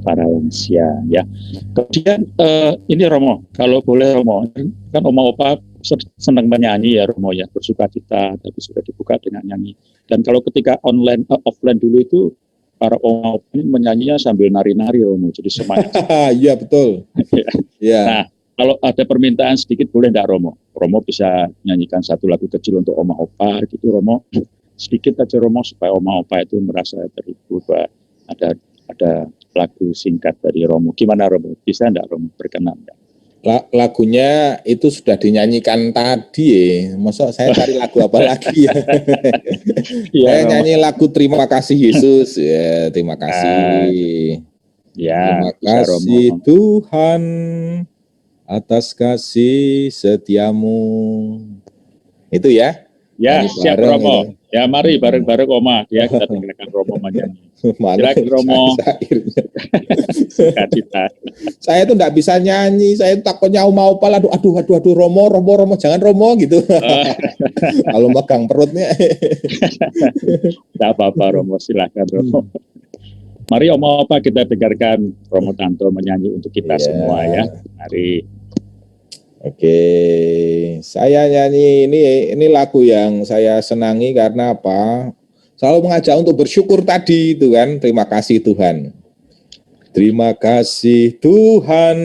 para lansia. Ya. Kemudian ini Romo, kalau boleh Romo, kan Oma Opa senang menyanyi ya Romo ya, bersuka cita, tapi sudah dibuka dengan nyanyi. Dan kalau ketika offline dulu itu para Oma Opa ini menyanyinya sambil nari-nari Romo, jadi semangat. Iya betul. Ya. Nah, kalau ada permintaan sedikit boleh enggak Romo? Romo bisa nyanyikan satu lagu kecil untuk Oma Opa gitu Romo. Sedikit aja Romo supaya Oma Opa itu merasa terhibur. Ada lagu singkat dari Romo. Gimana Romo? Bisa enggak Romo? Berkenan enggak? Lagunya itu sudah dinyanyikan tadi ya. Masa saya cari lagu apa lagi ya? Saya nyanyi lagu Terima Kasih Yesus. Ya, terima kasih. Ya, terima kasih Tuhan atas kasih setiamu. Itu ya. Ya, siap Romo. Itu. Ya, mari bareng-bareng Oma. Ya, kita dengarkan Romo menyanyi. Silakan Romo. Saya tuh enggak bisa nyanyi. Saya takutnya Oma Opa aduh Romo jangan Romo gitu. Kalau megang perutnya. Enggak apa-apa Romo, silakan Romo. Mari Oma Opa kita dengarkan Romo Tanto menyanyi untuk kita semua ya. Mari. Oke, saya nyanyi ini lagu yang saya senangi karena apa? Selalu mengajak untuk bersyukur tadi itu kan. Terima kasih Tuhan. Terima kasih Tuhan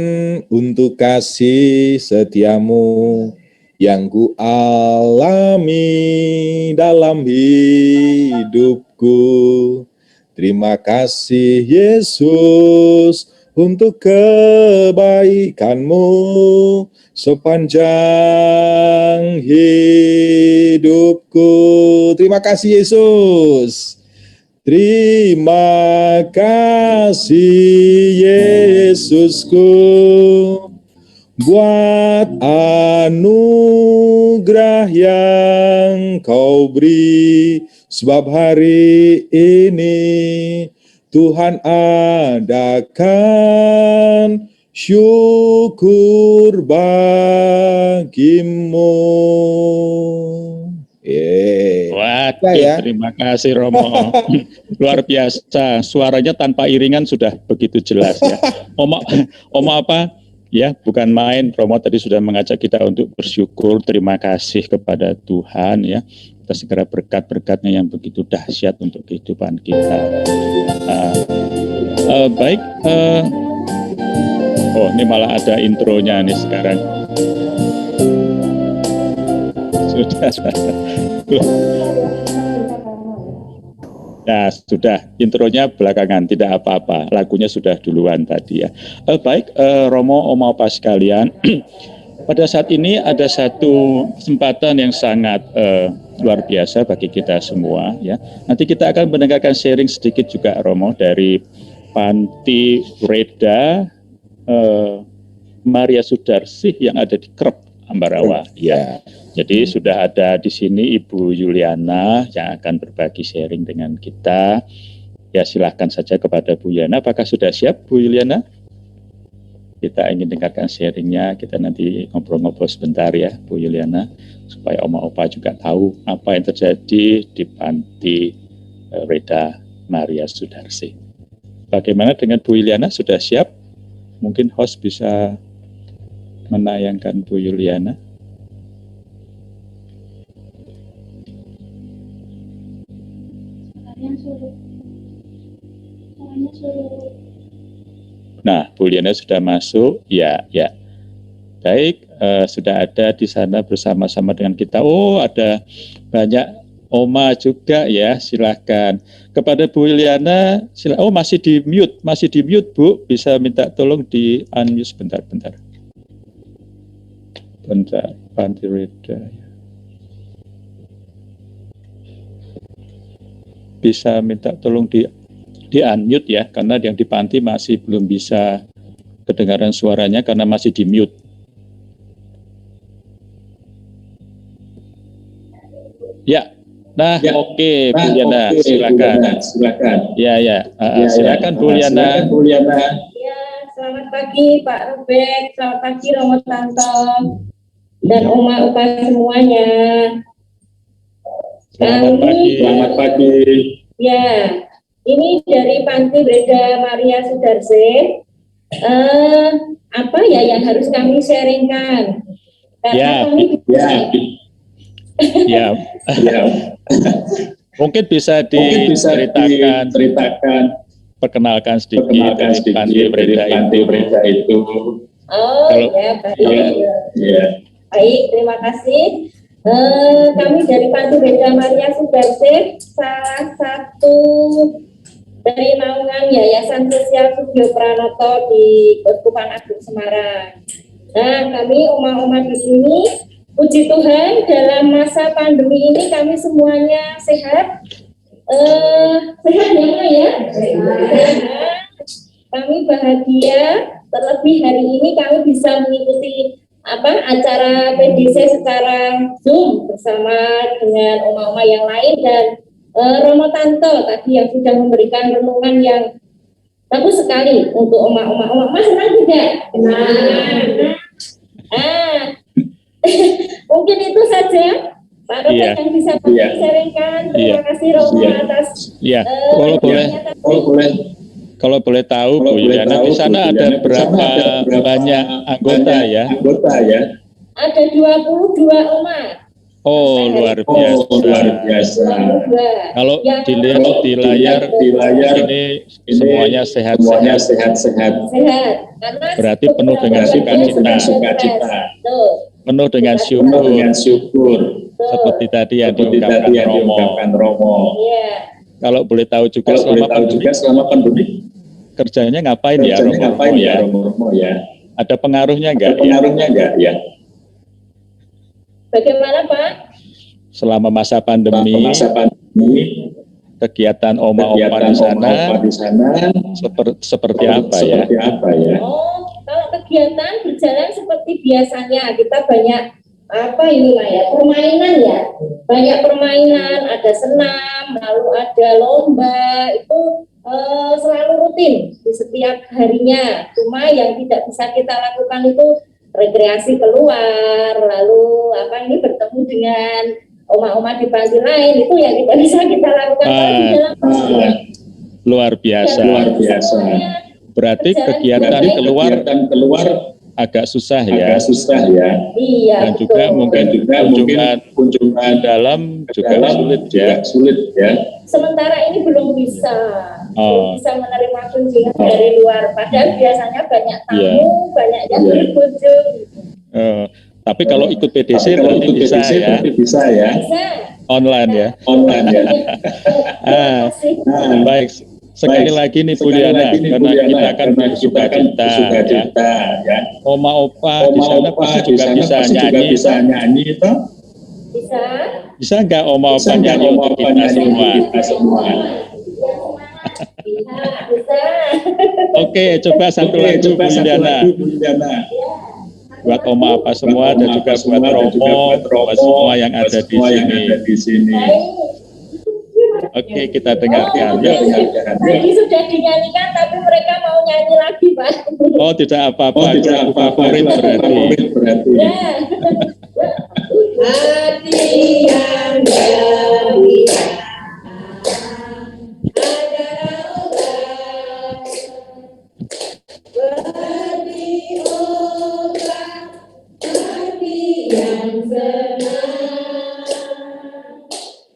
untuk kasih setiamu yang ku alami dalam hidupku. Terima kasih Yesus untuk kebaikanmu sepanjang hidupku. Terima kasih Yesus. Terima kasih Yesusku buat anugerah yang kau beri, sebab hari ini Tuhan adakan syukur bagimu. Waduh, ya. Terima kasih Romo. Luar biasa. Suaranya tanpa iringan sudah begitu jelas ya. Oma apa? Ya, bukan main. Romo tadi sudah mengajak kita untuk bersyukur, terima kasih kepada Tuhan ya. Kita segera berkat-berkatnya yang begitu dahsyat untuk kehidupan kita. Baik. Oh, ini malah ada intronya nih sekarang. Sudah. Nah, sudah. Intronya belakangan, tidak apa-apa. Lagunya sudah duluan tadi ya. Baik, Romo, Oma Opa sekalian. Pada saat ini ada satu kesempatan yang sangat luar biasa bagi kita semua ya. Nanti kita akan mendengarkan sharing sedikit juga Romo dari Panti Reda Maria Sudarsih yang ada di Krep Ambarawa. Ya. Jadi sudah ada di sini Ibu Yuliana yang akan berbagi sharing dengan kita. Ya, silahkan saja kepada Bu Yuliana. Apakah sudah siap, Bu Yuliana? Kita ingin dengarkan sharingnya. Kita nanti ngobrol-ngobrol sebentar ya, Bu Yuliana, supaya Oma Opa juga tahu apa yang terjadi di Panti Reda Maria Sudarsih. Bagaimana dengan Bu Yuliana? Sudah siap? Mungkin host bisa menayangkan Bu Yuliana. Nah, Bu Yuliana sudah masuk. Ya. Baik, sudah ada di sana bersama-sama dengan kita. Oh, ada banyak Oma juga ya. Silahkan. Kepada Bu Yuliana, silakan. Oh, masih di mute, Bu. Bisa minta tolong di unmute bentar. Panti Reda. Bisa minta tolong di unmute ya, karena yang di Panti masih belum bisa kedengaran suaranya karena masih di mute. Ya. Nah, oke, Bu Yuliana, silakan. Silakan Bu Yuliana. Ya, selamat pagi Pak Robek, selamat pagi Romo Tanto dan Oma Opa semuanya. Selamat pagi. Ya, ini dari Panti Reda Maria Sudarsih. Apa ya yang harus kami sharingkan? Karena kami Mungkin bisa diceritakan, perkenalkan sedikit dari Panti Reda itu. Oh, baik. Baik, terima kasih. Kami dari Panti Reda Maria Sudarsih, salah satu dari naungan Yayasan Sosial Sugio Pranoto di Keuskupan Agung Semarang. Nah, kami oma-oma di sini, puji Tuhan, dalam masa pandemi ini kami semuanya sehat. Sehat ya? Sehat. Kami bahagia, terlebih hari ini kami bisa mengikuti acara PDC secara Zoom bersama dengan oma-oma yang lain dan Romo Tanto tadi yang sudah memberikan renungan yang bagus sekali untuk oma-oma. Mas senang tidak? Mungkin itu saja Pak Robert yang bisa kami sharingkan. Terima kasih Romo atas kalau boleh tahu Bu Yuliana, di sana ada berapa banyak anggota ya? Ada 22 oma. Oh, luar biasa. Kalau dilihat di layar ini semuanya sehat-sehat. Sehat. Berarti penuh dengan sukacita. Penuh dengan syukur. Seperti tadi yang diungkapkan Romo. Iya. Kalau boleh tahu juga selama pandemi kerjanya ngapain ya Romo ya? Ada pengaruhnya enggak ya? Bagaimana Pak? Selama masa pandemi, kegiatan oma-oma di sana seperti apa ya? Oh, kalau kegiatan berjalan seperti biasanya, kita banyak permainan ya. Banyak permainan, ada senam, lalu ada lomba, itu selalu rutin di setiap harinya. Cuma yang tidak bisa kita lakukan itu rekreasi keluar, lalu bertemu dengan oma-oma di panti lain, itu yang tidak bisa kita lakukan di dalam luar biasa. Berarti kegiatan keluar agak susah ya. Iya. Dan juga mungkin kunjungan dalam juga sulit ya. Sementara ini belum bisa. Bisa menerima kunjungan dari luar. Padahal biasanya banyak tamu, banyak yang berkunjung. Tapi kalau ikut PDC berarti bisa ya. Bisa. Online ya. Baik. Sekali lagi nih Bu Yuliana, karena kita akan bersuka cita ya. Oma Opa di sana pasti juga bisa nyanyi itu. Bisa nggak Oma Opa nyanyi untuk kita semua? Bisa. Oke, coba satu lagu Bu Yuliana. Buat Oma Opa semua dan juga buat Romo, buat semua yang ada di sini. Oke, kita dengarkan. Yuk. Tadi sudah dinyanyikan, tapi mereka mau nyanyi lagi, Pak. Oh, tidak apa-apa. Lagu favorit berarti. Ya. Hati yang gembira adalah obat, berdiulah hati yang senang,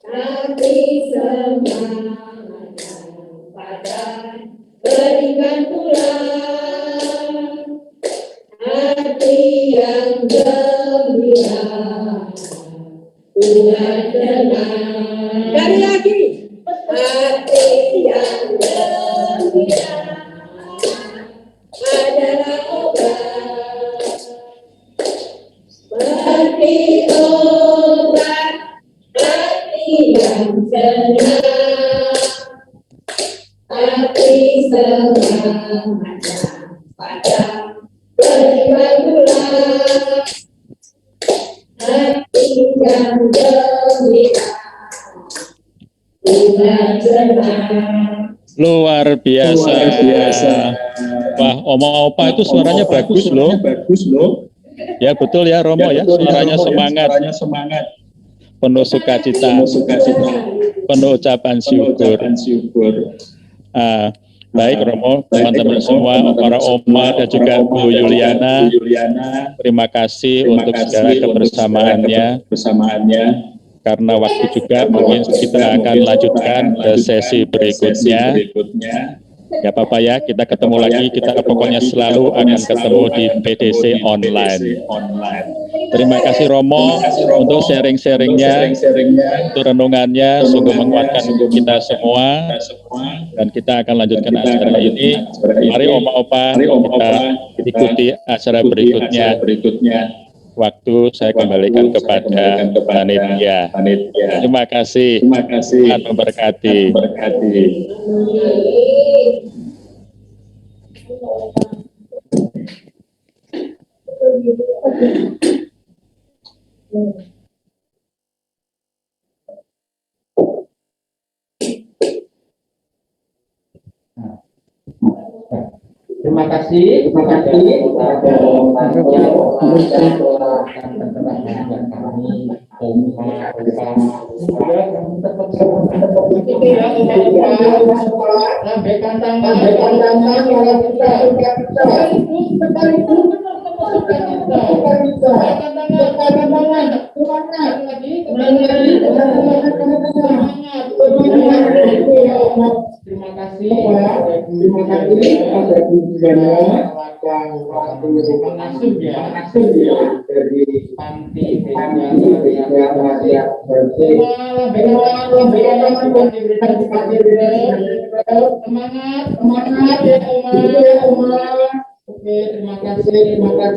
hati semangat pada berikan pulang, hati yang gembira Tuhan tenang. Sekali lagi. Hati yang gembira adalah obat, seperti obat hati yang tenang, hati semangat pada beriman pulang, hati yang gembira Tuhan tenang. Luar biasa. Wah, Oma Opa itu suaranya bagus loh. Ya betul ya Romo ya, suaranya semangat. Penuh sukacita, penuh ucapan syukur. Baik Romo, teman-teman semua, para Oma dan juga Bu Yuliana, terima kasih untuk segala kebersamaannya. Karena waktu juga mungkin kita akan lanjutkan ke sesi berikutnya. Ya apa-apa ya, kita ketemu lagi, kita pokoknya selalu akan ketemu di PDC online. Terima kasih Romo untuk sharing-sharingnya, untuk renungannya, sungguh menguatkan kita semua, dan kita akan lanjutkan acara ini. Mari Oma Opa, kita ikuti acara berikutnya. Waktu saya kembalikan kepada panitia. Terima kasih. Tuhan memberkati. Terima kasih kepada kami, Oma Opa. Lambaikan tangan, terima kasih pada pengasuh ya dari panti semangat ya Oma. Oke, terima kasih kepada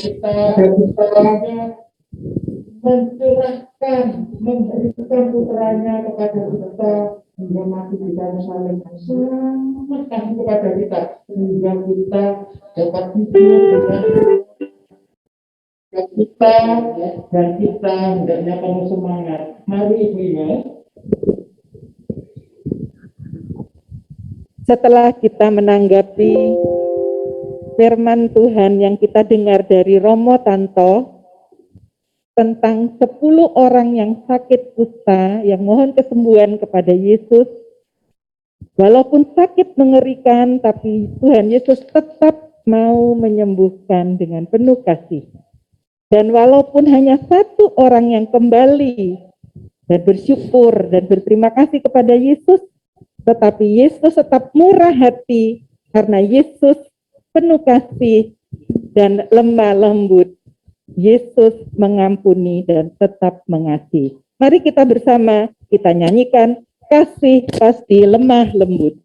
kita mencurahkan, memberikan putranya kepada kita hingga mati di dalam saling sangat kasih kepada kita sehingga kita dapat hidup dengan kita dan kita hendaknya penuh semangat. Mari Ibu-Ibu. Setelah kita menanggapi firman Tuhan yang kita dengar dari Romo Tanto tentang 10 orang yang sakit kusta yang mohon kesembuhan kepada Yesus, walaupun sakit mengerikan, tapi Tuhan Yesus tetap mau menyembuhkan dengan penuh kasih. Dan walaupun hanya 1 orang yang kembali dan bersyukur dan berterima kasih kepada Yesus, tetapi Yesus tetap murah hati karena Yesus penuh kasih dan lemah lembut. Yesus mengampuni dan tetap mengasihi. Mari kita bersama kita nyanyikan kasih pasti lemah lembut.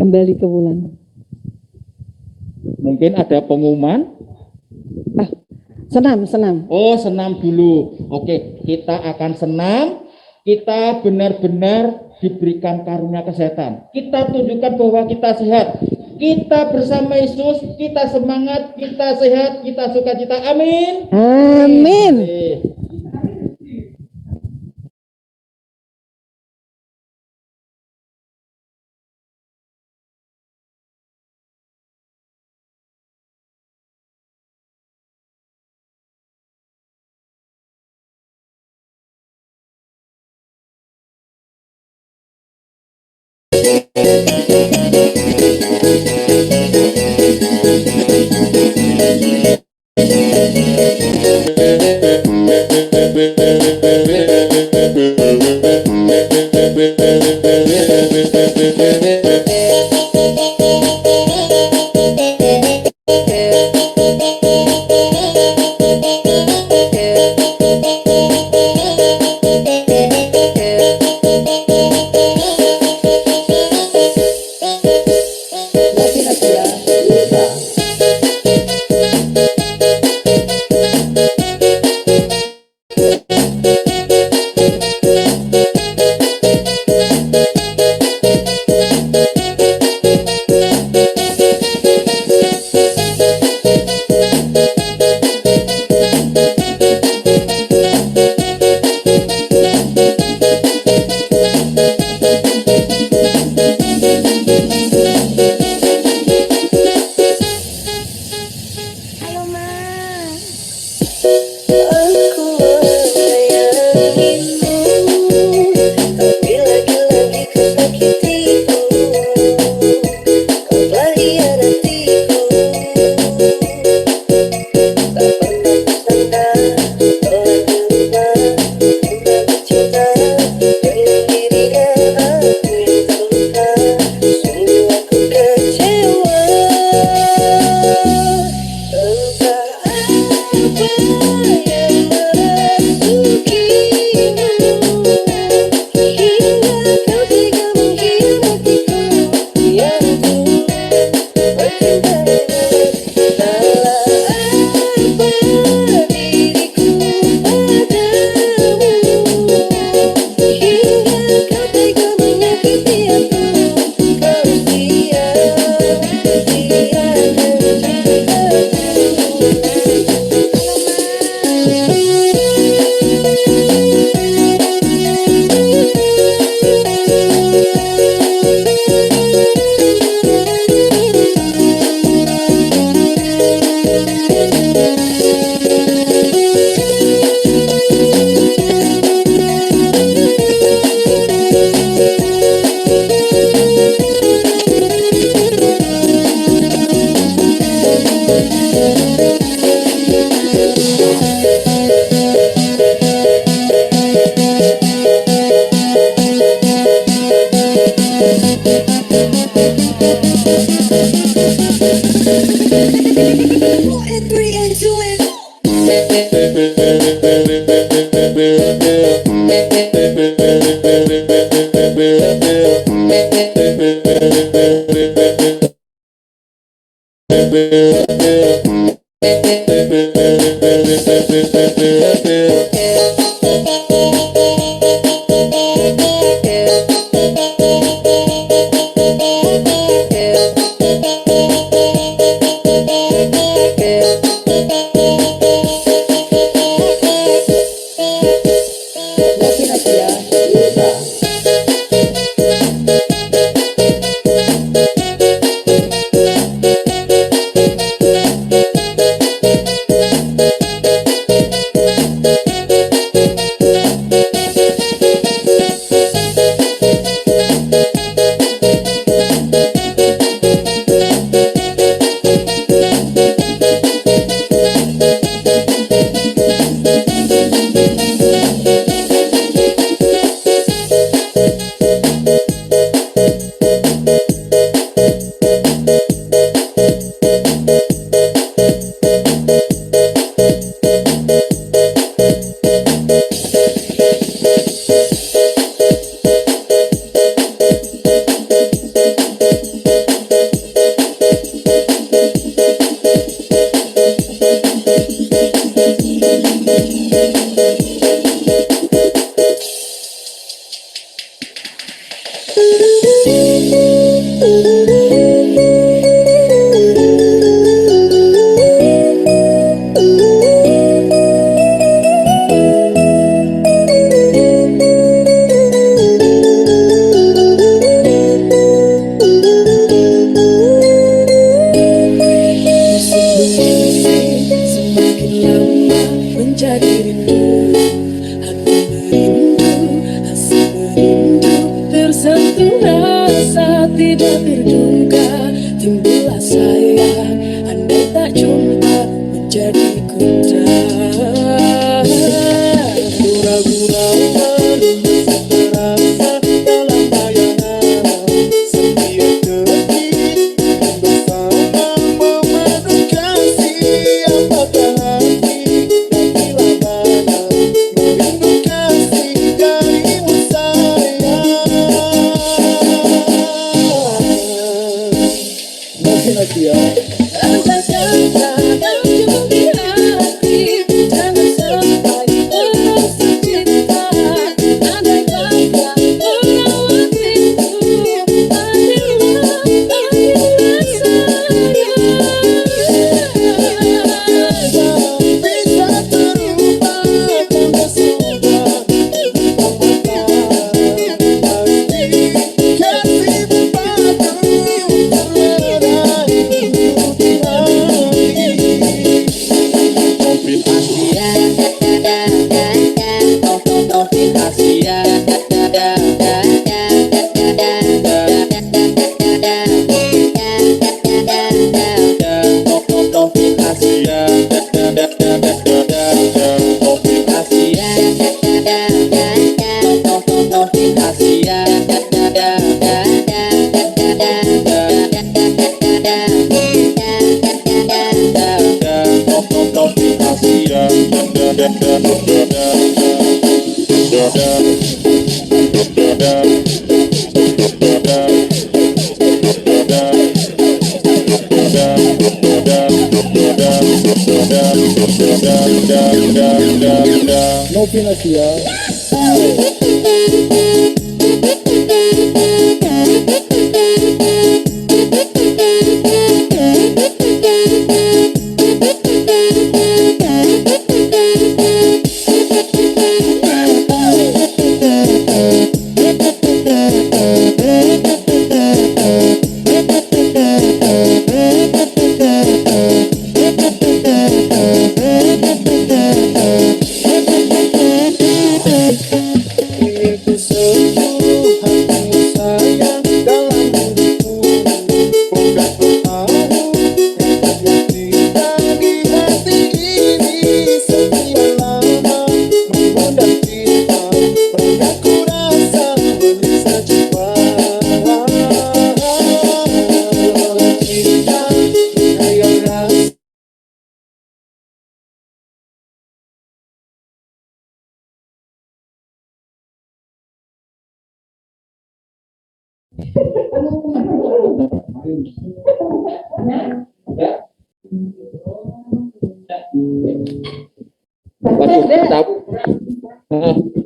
kembali ke Wulan. Mungkin ada pengumuman. Senam. Oh, senam dulu. Oke, kita akan senam. Kita benar-benar diberikan karunia kesehatan. Kita tunjukkan bahwa kita sehat. Kita bersama Yesus, kita semangat, kita sehat, kita sukacita. Amin. Amin. Tersentuh rasa tidak terduga, timbullah sayang, andai tak jumpa menjadi kuda. Gurau-gurau masih terasa dalam bayangan, setiap detik bersama memadu kasih. Apakah hati dan bila merindu kasih darimu sayang. Masih ya. Ada kata terjun di hati, jangan sampai terasa cinta. Andai kata melewatiku, adillah sayang. Bisa terlupa tanpa sudah kasih berpadu terlerai di Novinasia.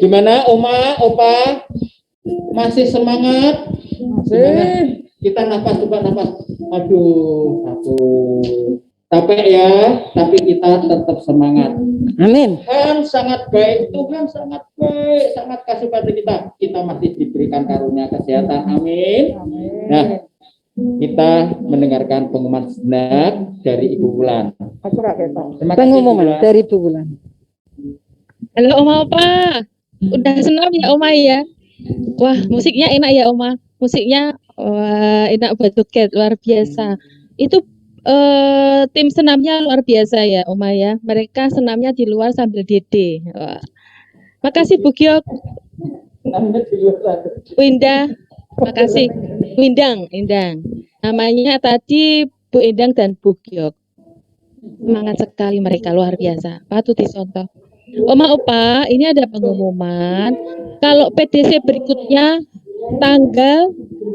Gimana Oma, Opa? Masih semangat? Gimana? Kita nafas, coba nafas. Aduh, capek ya, tapi kita tetap semangat. Amin. Tuhan sangat baik, Tuhan sangat baik, sangat kasih pada kita. Kita masih diberikan karunia kesehatan, amin. Nah, kita mendengarkan pengumuman sejenak dari Ibu Bulan. Terima kasih, Pengumuman Ibu Bulan. dari Ibu Bulan. Halo Oma Opa, udah senam ya Oma ya? Wah musiknya enak ya Oma, musiknya wah, enak buat joget luar biasa. Itu tim senamnya luar biasa ya Oma ya, mereka senamnya di luar sambil dede. Wah. Makasih Bu Gyok, Winda, makasih Indang. Namanya tadi Bu Endang dan Bu Gyok. Semangat sekali mereka luar biasa, patut dicontoh. Oma Opa, ini ada pengumuman kalau PDC berikutnya tanggal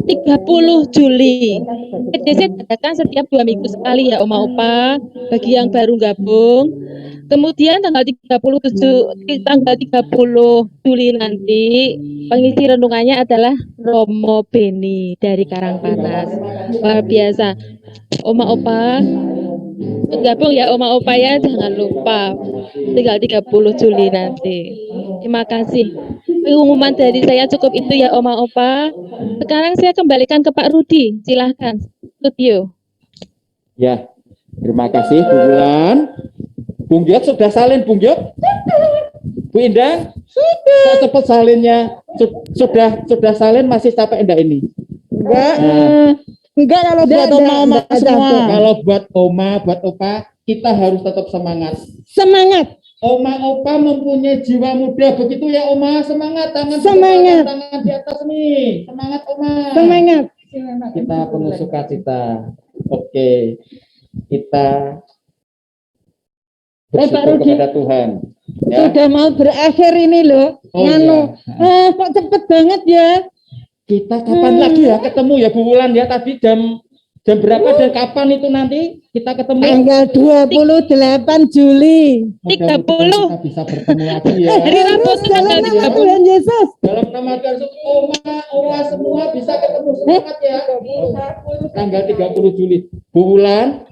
30 Juli. PDC diadakan setiap 2 minggu sekali ya Oma Opa, bagi yang baru gabung. Kemudian tanggal 30 Juli nanti pengisi renungannya adalah Romo Beni dari Karangpanas. Luar biasa. Oma Opa, gabung ya Oma Opa ya, jangan lupa tinggal 30 Juli nanti. Terima kasih. Pengumuman dari saya cukup itu ya Oma Opa. Sekarang saya kembalikan ke Pak Rudi. Silahkan studio. Ya, terima kasih Bu Bulan. Bung Gyok sudah salin, Bung Gyok. Bu Indah, sudah cepat salinnya. Sudah salin masih capek enggak ini? Enggak. Enggak kalau buat oma-oma semua. capek. Kalau buat oma, buat opa, kita harus tetap semangat. Semangat. Oma opa mempunyai jiwa muda, begitu ya oma, semangat, tangan Semangat. tangan di atas nih, semangat oma. Semangat. Kita penuh sukacita. Oke, kita Pak bersyukur Rudi. kepada Tuhan. Ya. Sudah mau berakhir ini loh. Oh, Nganu. iya. Kok cepet banget ya? Kita kapan lagi ya ketemu ya Bu Wulan ya, tadi jam berapa dan kapan itu nanti kita ketemu? Tanggal 28 Juli. Mudah-mudahan 30. kita bisa bertemu lagi ya. Hari Rabu tanggal Dalam nama 30. Tuhan Yesus. Dalam nama Tuhan Yesus, oma semua bisa ketemu semangat ya. Tanggal 30 Juli. Bu Wulan,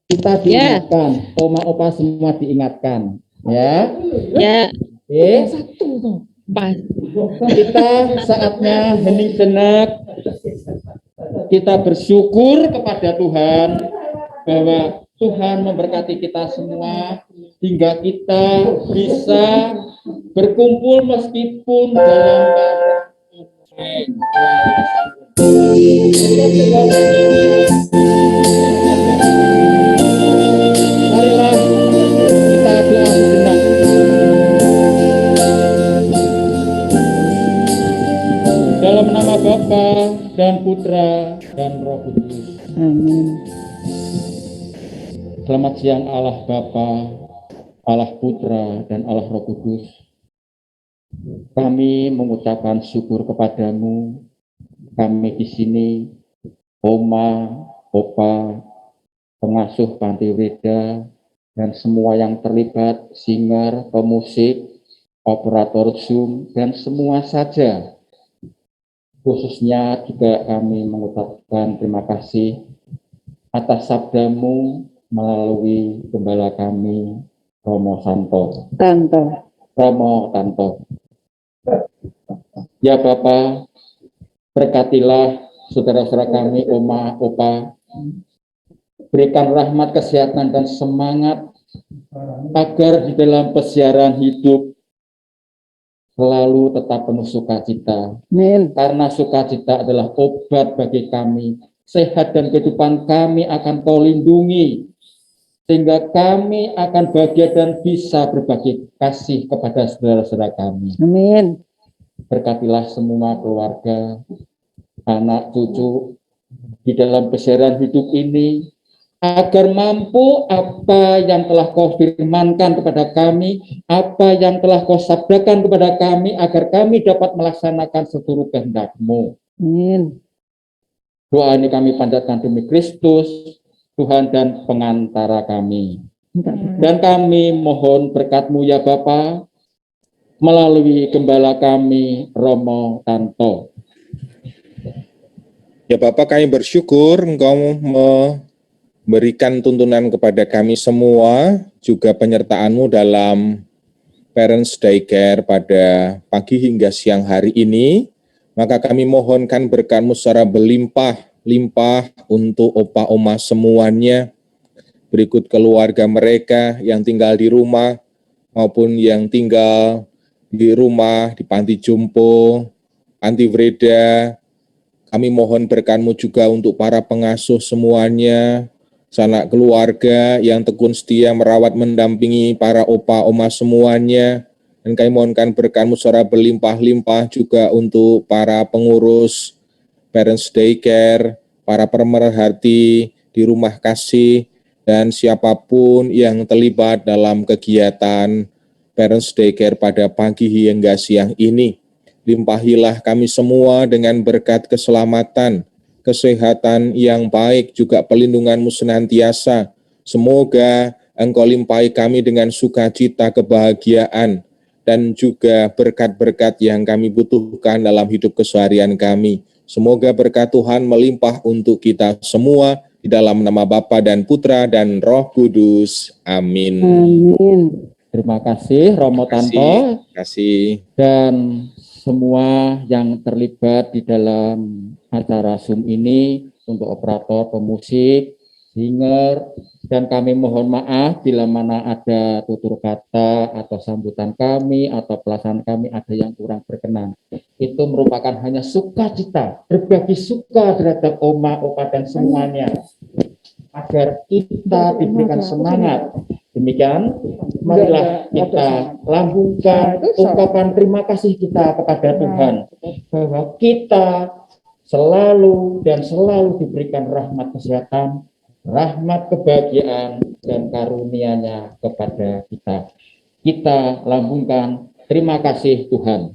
kita diingatkan, oma opa semua diingatkan, ya. Ya, Oke, pas. kita saatnya hening sejenak. Kita bersyukur kepada Tuhan bahwa Tuhan memberkati kita semua hingga kita bisa berkumpul meskipun dalam marilah kita doa sejenak. Dalam nama Bapa dan Putra dan Roh Kudus. Amin. Selamat siang Allah Bapa, Allah Putra dan Allah Roh Kudus. Kami mengucapkan syukur kepadamu. Kami di sini, oma, opa, pengasuh Panti Weda, dan semua yang terlibat, singer, pemusik, operator Zoom, dan semua saja. Khususnya juga kami mengucapkan terima kasih atas sabdamu melalui gembala kami, Romo Tanto. Ya Bapak, berkatilah saudara-saudara kami, oma, opa, berikan rahmat, kesehatan, dan semangat agar di dalam pesiaran hidup selalu tetap penuh sukacita. Amin. Karena sukacita adalah obat bagi kami. Sehat dan kehidupan kami akan Kau lindungi. Sehingga kami akan bahagia dan bisa berbagi kasih kepada saudara-saudara kami. Amin. Berkatilah semua keluarga, anak, cucu di dalam pesiaran hidup ini, agar mampu apa yang telah Kau firmankan kepada kami, apa yang telah Kau sabdakan kepada kami, agar kami dapat melaksanakan seluruh kehendak-Mu. Amin. Doa ini kami panjatkan demi Kristus, Tuhan dan pengantara kami. Dan kami mohon berkat-Mu ya Bapa, melalui gembala kami, Romo Tanto. Ya Bapak, kami bersyukur Engkau memberikan tuntunan kepada kami semua, juga penyertaan-Mu dalam Parents Daycare pada pagi hingga siang hari ini. Maka kami mohonkan berkat-Mu secara berlimpah untuk opa oma semuanya, berikut keluarga mereka yang tinggal di rumah maupun yang tinggal di rumah, di panti jompo, Panti Weda. Kami mohon berkat-Mu juga untuk para pengasuh semuanya, sanak keluarga yang tekun setia merawat mendampingi para opa oma semuanya. Dan kami mohonkan berkat-Mu secara berlimpah-limpah juga untuk para pengurus Parents Daycare, para pemerhati di rumah kasih, dan siapapun yang terlibat dalam kegiatan Parents Daycare pada pagi hingga siang ini. Limpahilah kami semua dengan berkat keselamatan, kesehatan yang baik, juga pelindungan-Mu senantiasa. Semoga Engkau limpahi kami dengan sukacita, kebahagiaan, dan juga berkat-berkat yang kami butuhkan dalam hidup keseharian kami. Semoga berkat Tuhan melimpah untuk kita semua, di dalam nama Bapa dan Putra dan Roh Kudus. Amin. Amin. Terima kasih Romo Tanto. Terima kasih. Dan semua yang terlibat di dalam acara Zoom ini, untuk operator, pemusik, Singer, dan kami mohon maaf bila mana ada tutur kata atau sambutan kami atau pelaksanaan kami ada yang kurang berkenan. Itu merupakan hanya sukacita, berbagi suka terhadap oma, opa, dan semuanya, agar kita diberikan semangat. Demikian, marilah kita lambungkan ungkapan terima kasih kita kepada Tuhan, bahwa kita selalu dan selalu diberikan rahmat kesehatan, rahmat kebahagiaan, dan karunia-Nya kepada kita. Kita lambungkan terima kasih Tuhan.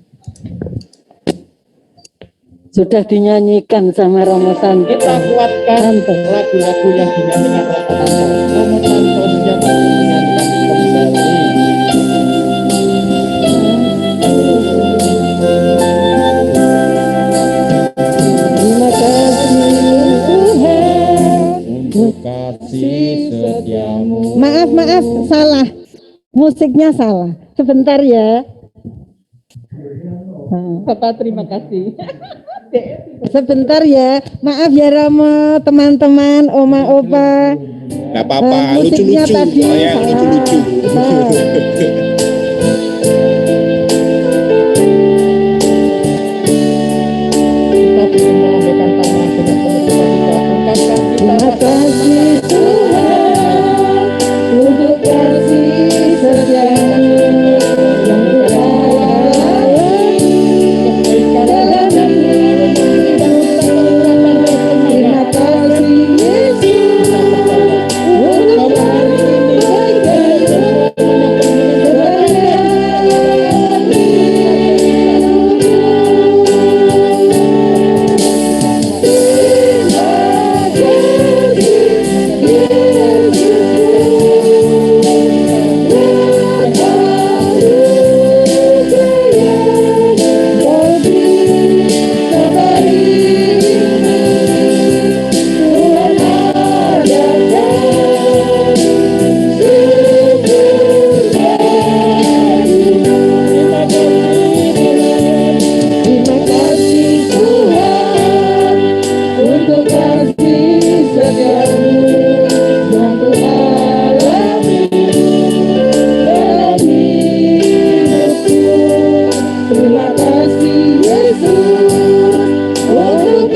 Sudah dinyanyikan sama Romo Santo. Kita kuatkan lagu-lagu yang dinyanyikan Romo Santo. Romo Santo siap menyanyikan kembali. Terima kasih Tuhan Untuk kasih setiamu. Maaf, salah. Musiknya salah. Sebentar ya. Bapak terima kasih. Sebentar ya. Maaf ya Romo, teman-teman, oma, opa. Nggak apa-apa, Musiknya lucu-lucu. tadi Oh ya, salah. lucu-lucu. Kita ingin melambaikan tangan dengan penuh sukacita. Ungkapkan Terima kasih Tuhan untuk kasih setiamu yang dalam Terima kasih Yesus untuk Terima kasih Tuhan untuk kasih setiamu yang kualami dalam hidupku. Terima kasih Yesus untuk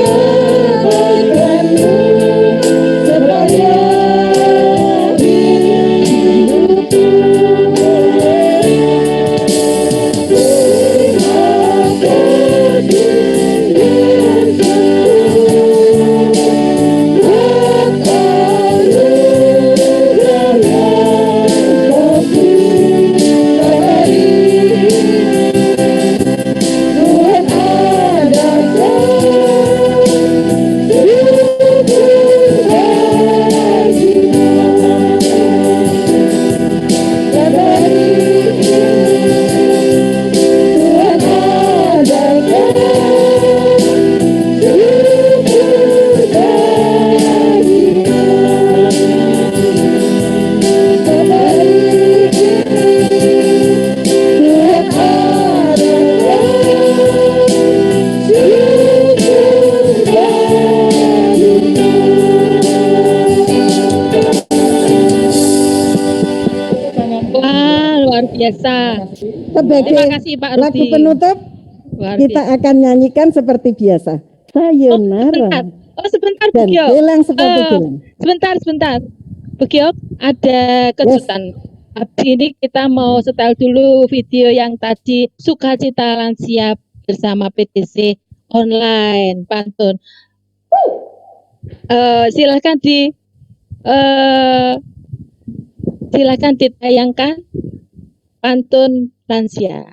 kebaikan-Mu sepanjang hidupku. Wah, luar biasa. Terima Sebagai kasih Pak lagu Rudi. penutup, Luar kita biasa. akan nyanyikan seperti biasa. Sayonara. Sebentar Bu Dan Giyok. gelang sepatu gelang. Sebentar. Bu Giyok, ada kejutan. Habis ini kita mau setel dulu video yang tadi Sukacita Lansia bersama PDC online pantun. Silakan ditayangkan pantun lansia.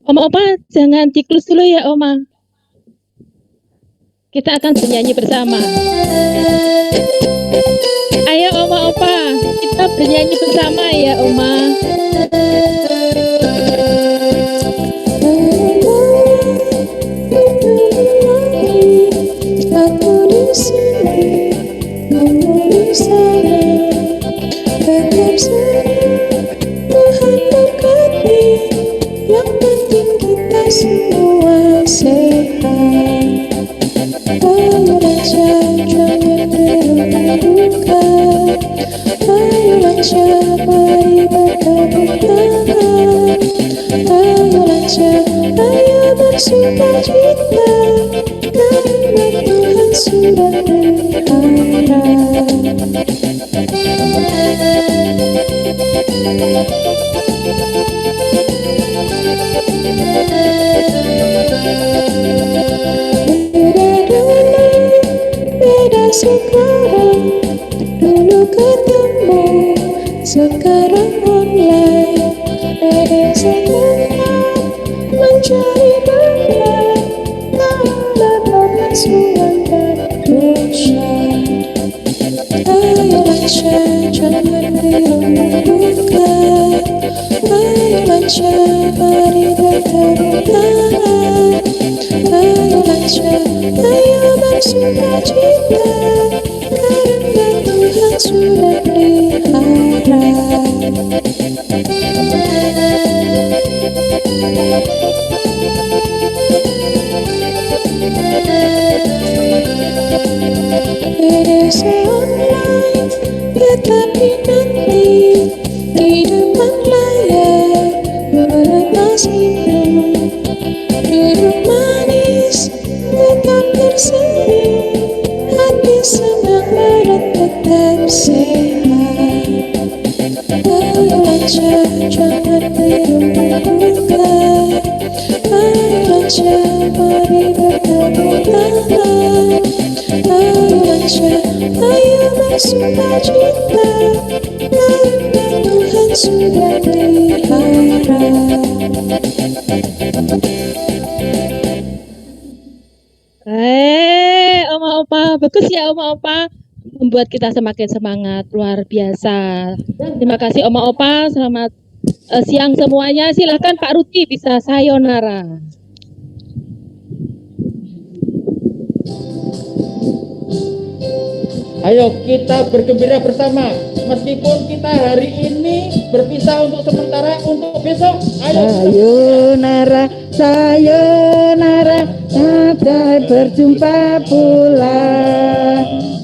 Oma Opa jangan diklus dulu ya Oma. Kita akan bernyanyi bersama. Ayo Oma Opa, kita bernyanyi bersama ya Oma. Aku di sini, kamu di sana, tetap saja Tuhan berkati. Yang penting kita semua sehat. Kalau aja jangan sukacita karena Tuhan sudah pelihara. Beda sekarang, dulu ketemu, sekarang online. Beda sekarang, mencari damai, tak ada Tuhan dan dosa. Ayo baca, jangan dirembuka. Ayo baca, mari bertepuk tangan. Ayo baca, ayo bersukacita karena Tuhan sudah pelihara. Beda online, tetapi nanti di depan layar melepasimu. Duduk manis, tetap tersenyum, hati senang badan tetap sehat. Ayo baca, jangan dirembuka. Ayo baca, mari bertepuk tangan. Ayo baca, ayo bersukacita karena Tuhan sudah pelihara. Oma Opa, bagus ya Oma Opa, membuat kita semakin semangat, luar biasa. Terima kasih Oma Opa, selamat siang semuanya. Silahkan Pak Ruti bisa sayonara. Ayo kita bergembira bersama, meskipun kita hari ini berpisah untuk sementara, untuk besok. Sayonara, sayonara, sampai berjumpa pula.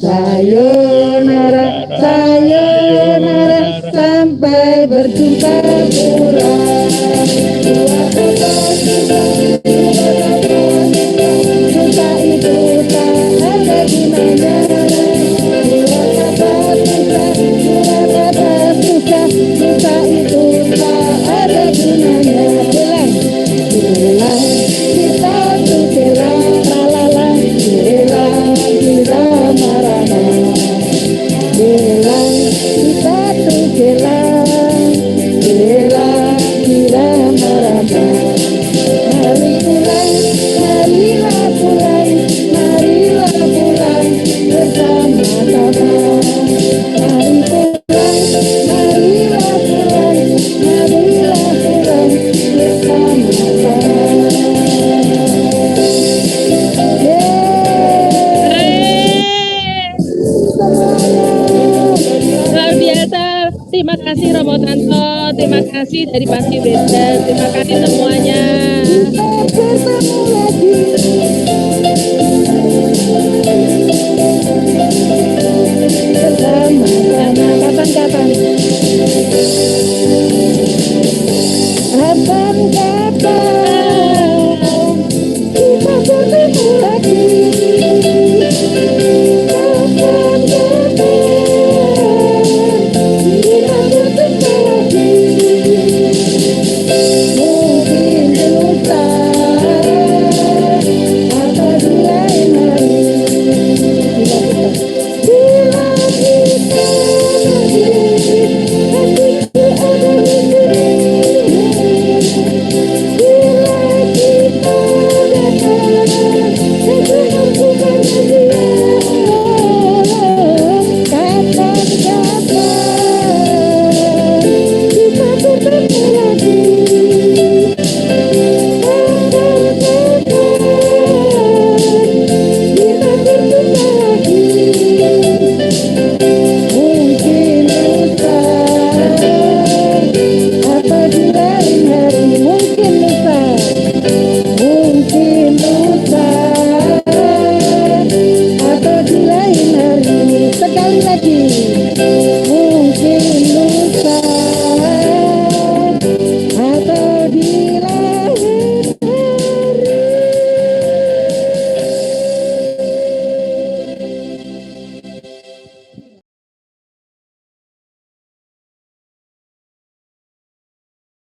Sayonara, sayonara, sampai berjumpa pula. Cinta itu tak ada gunanya. Cinta itu tak ada gunanya. Bilang kita tuh bilang lalala, bilang kita marana. Bilang kita tuh bilang kita marana. Mari pulang, marilah pulang, marilah pulang bersama-sama. Mari pulang, marilah pulang, marilah pulang bersama-sama. Luar biasa, terima kasih Romo Tanto, terima kasih dari Pasti Beda, terima kasih semuanya. Bertemu lagi. Bersama-sama kapan-kapan. Kapan-kapan kita bertemu lagi. Kapan-kapan kita bertemu lagi. Mungkin lusa atau di lain hari. Bila kita lagi hatiku ada di sini. Bila kita datang segenap bukan dia. Kapan-kapan kita bertemu lagi. Kita berjumpa lagi. Mungkin lusa atau di lain hari. Mungkin lusa, mungkin lusa atau di lain hari. Sekali lagi.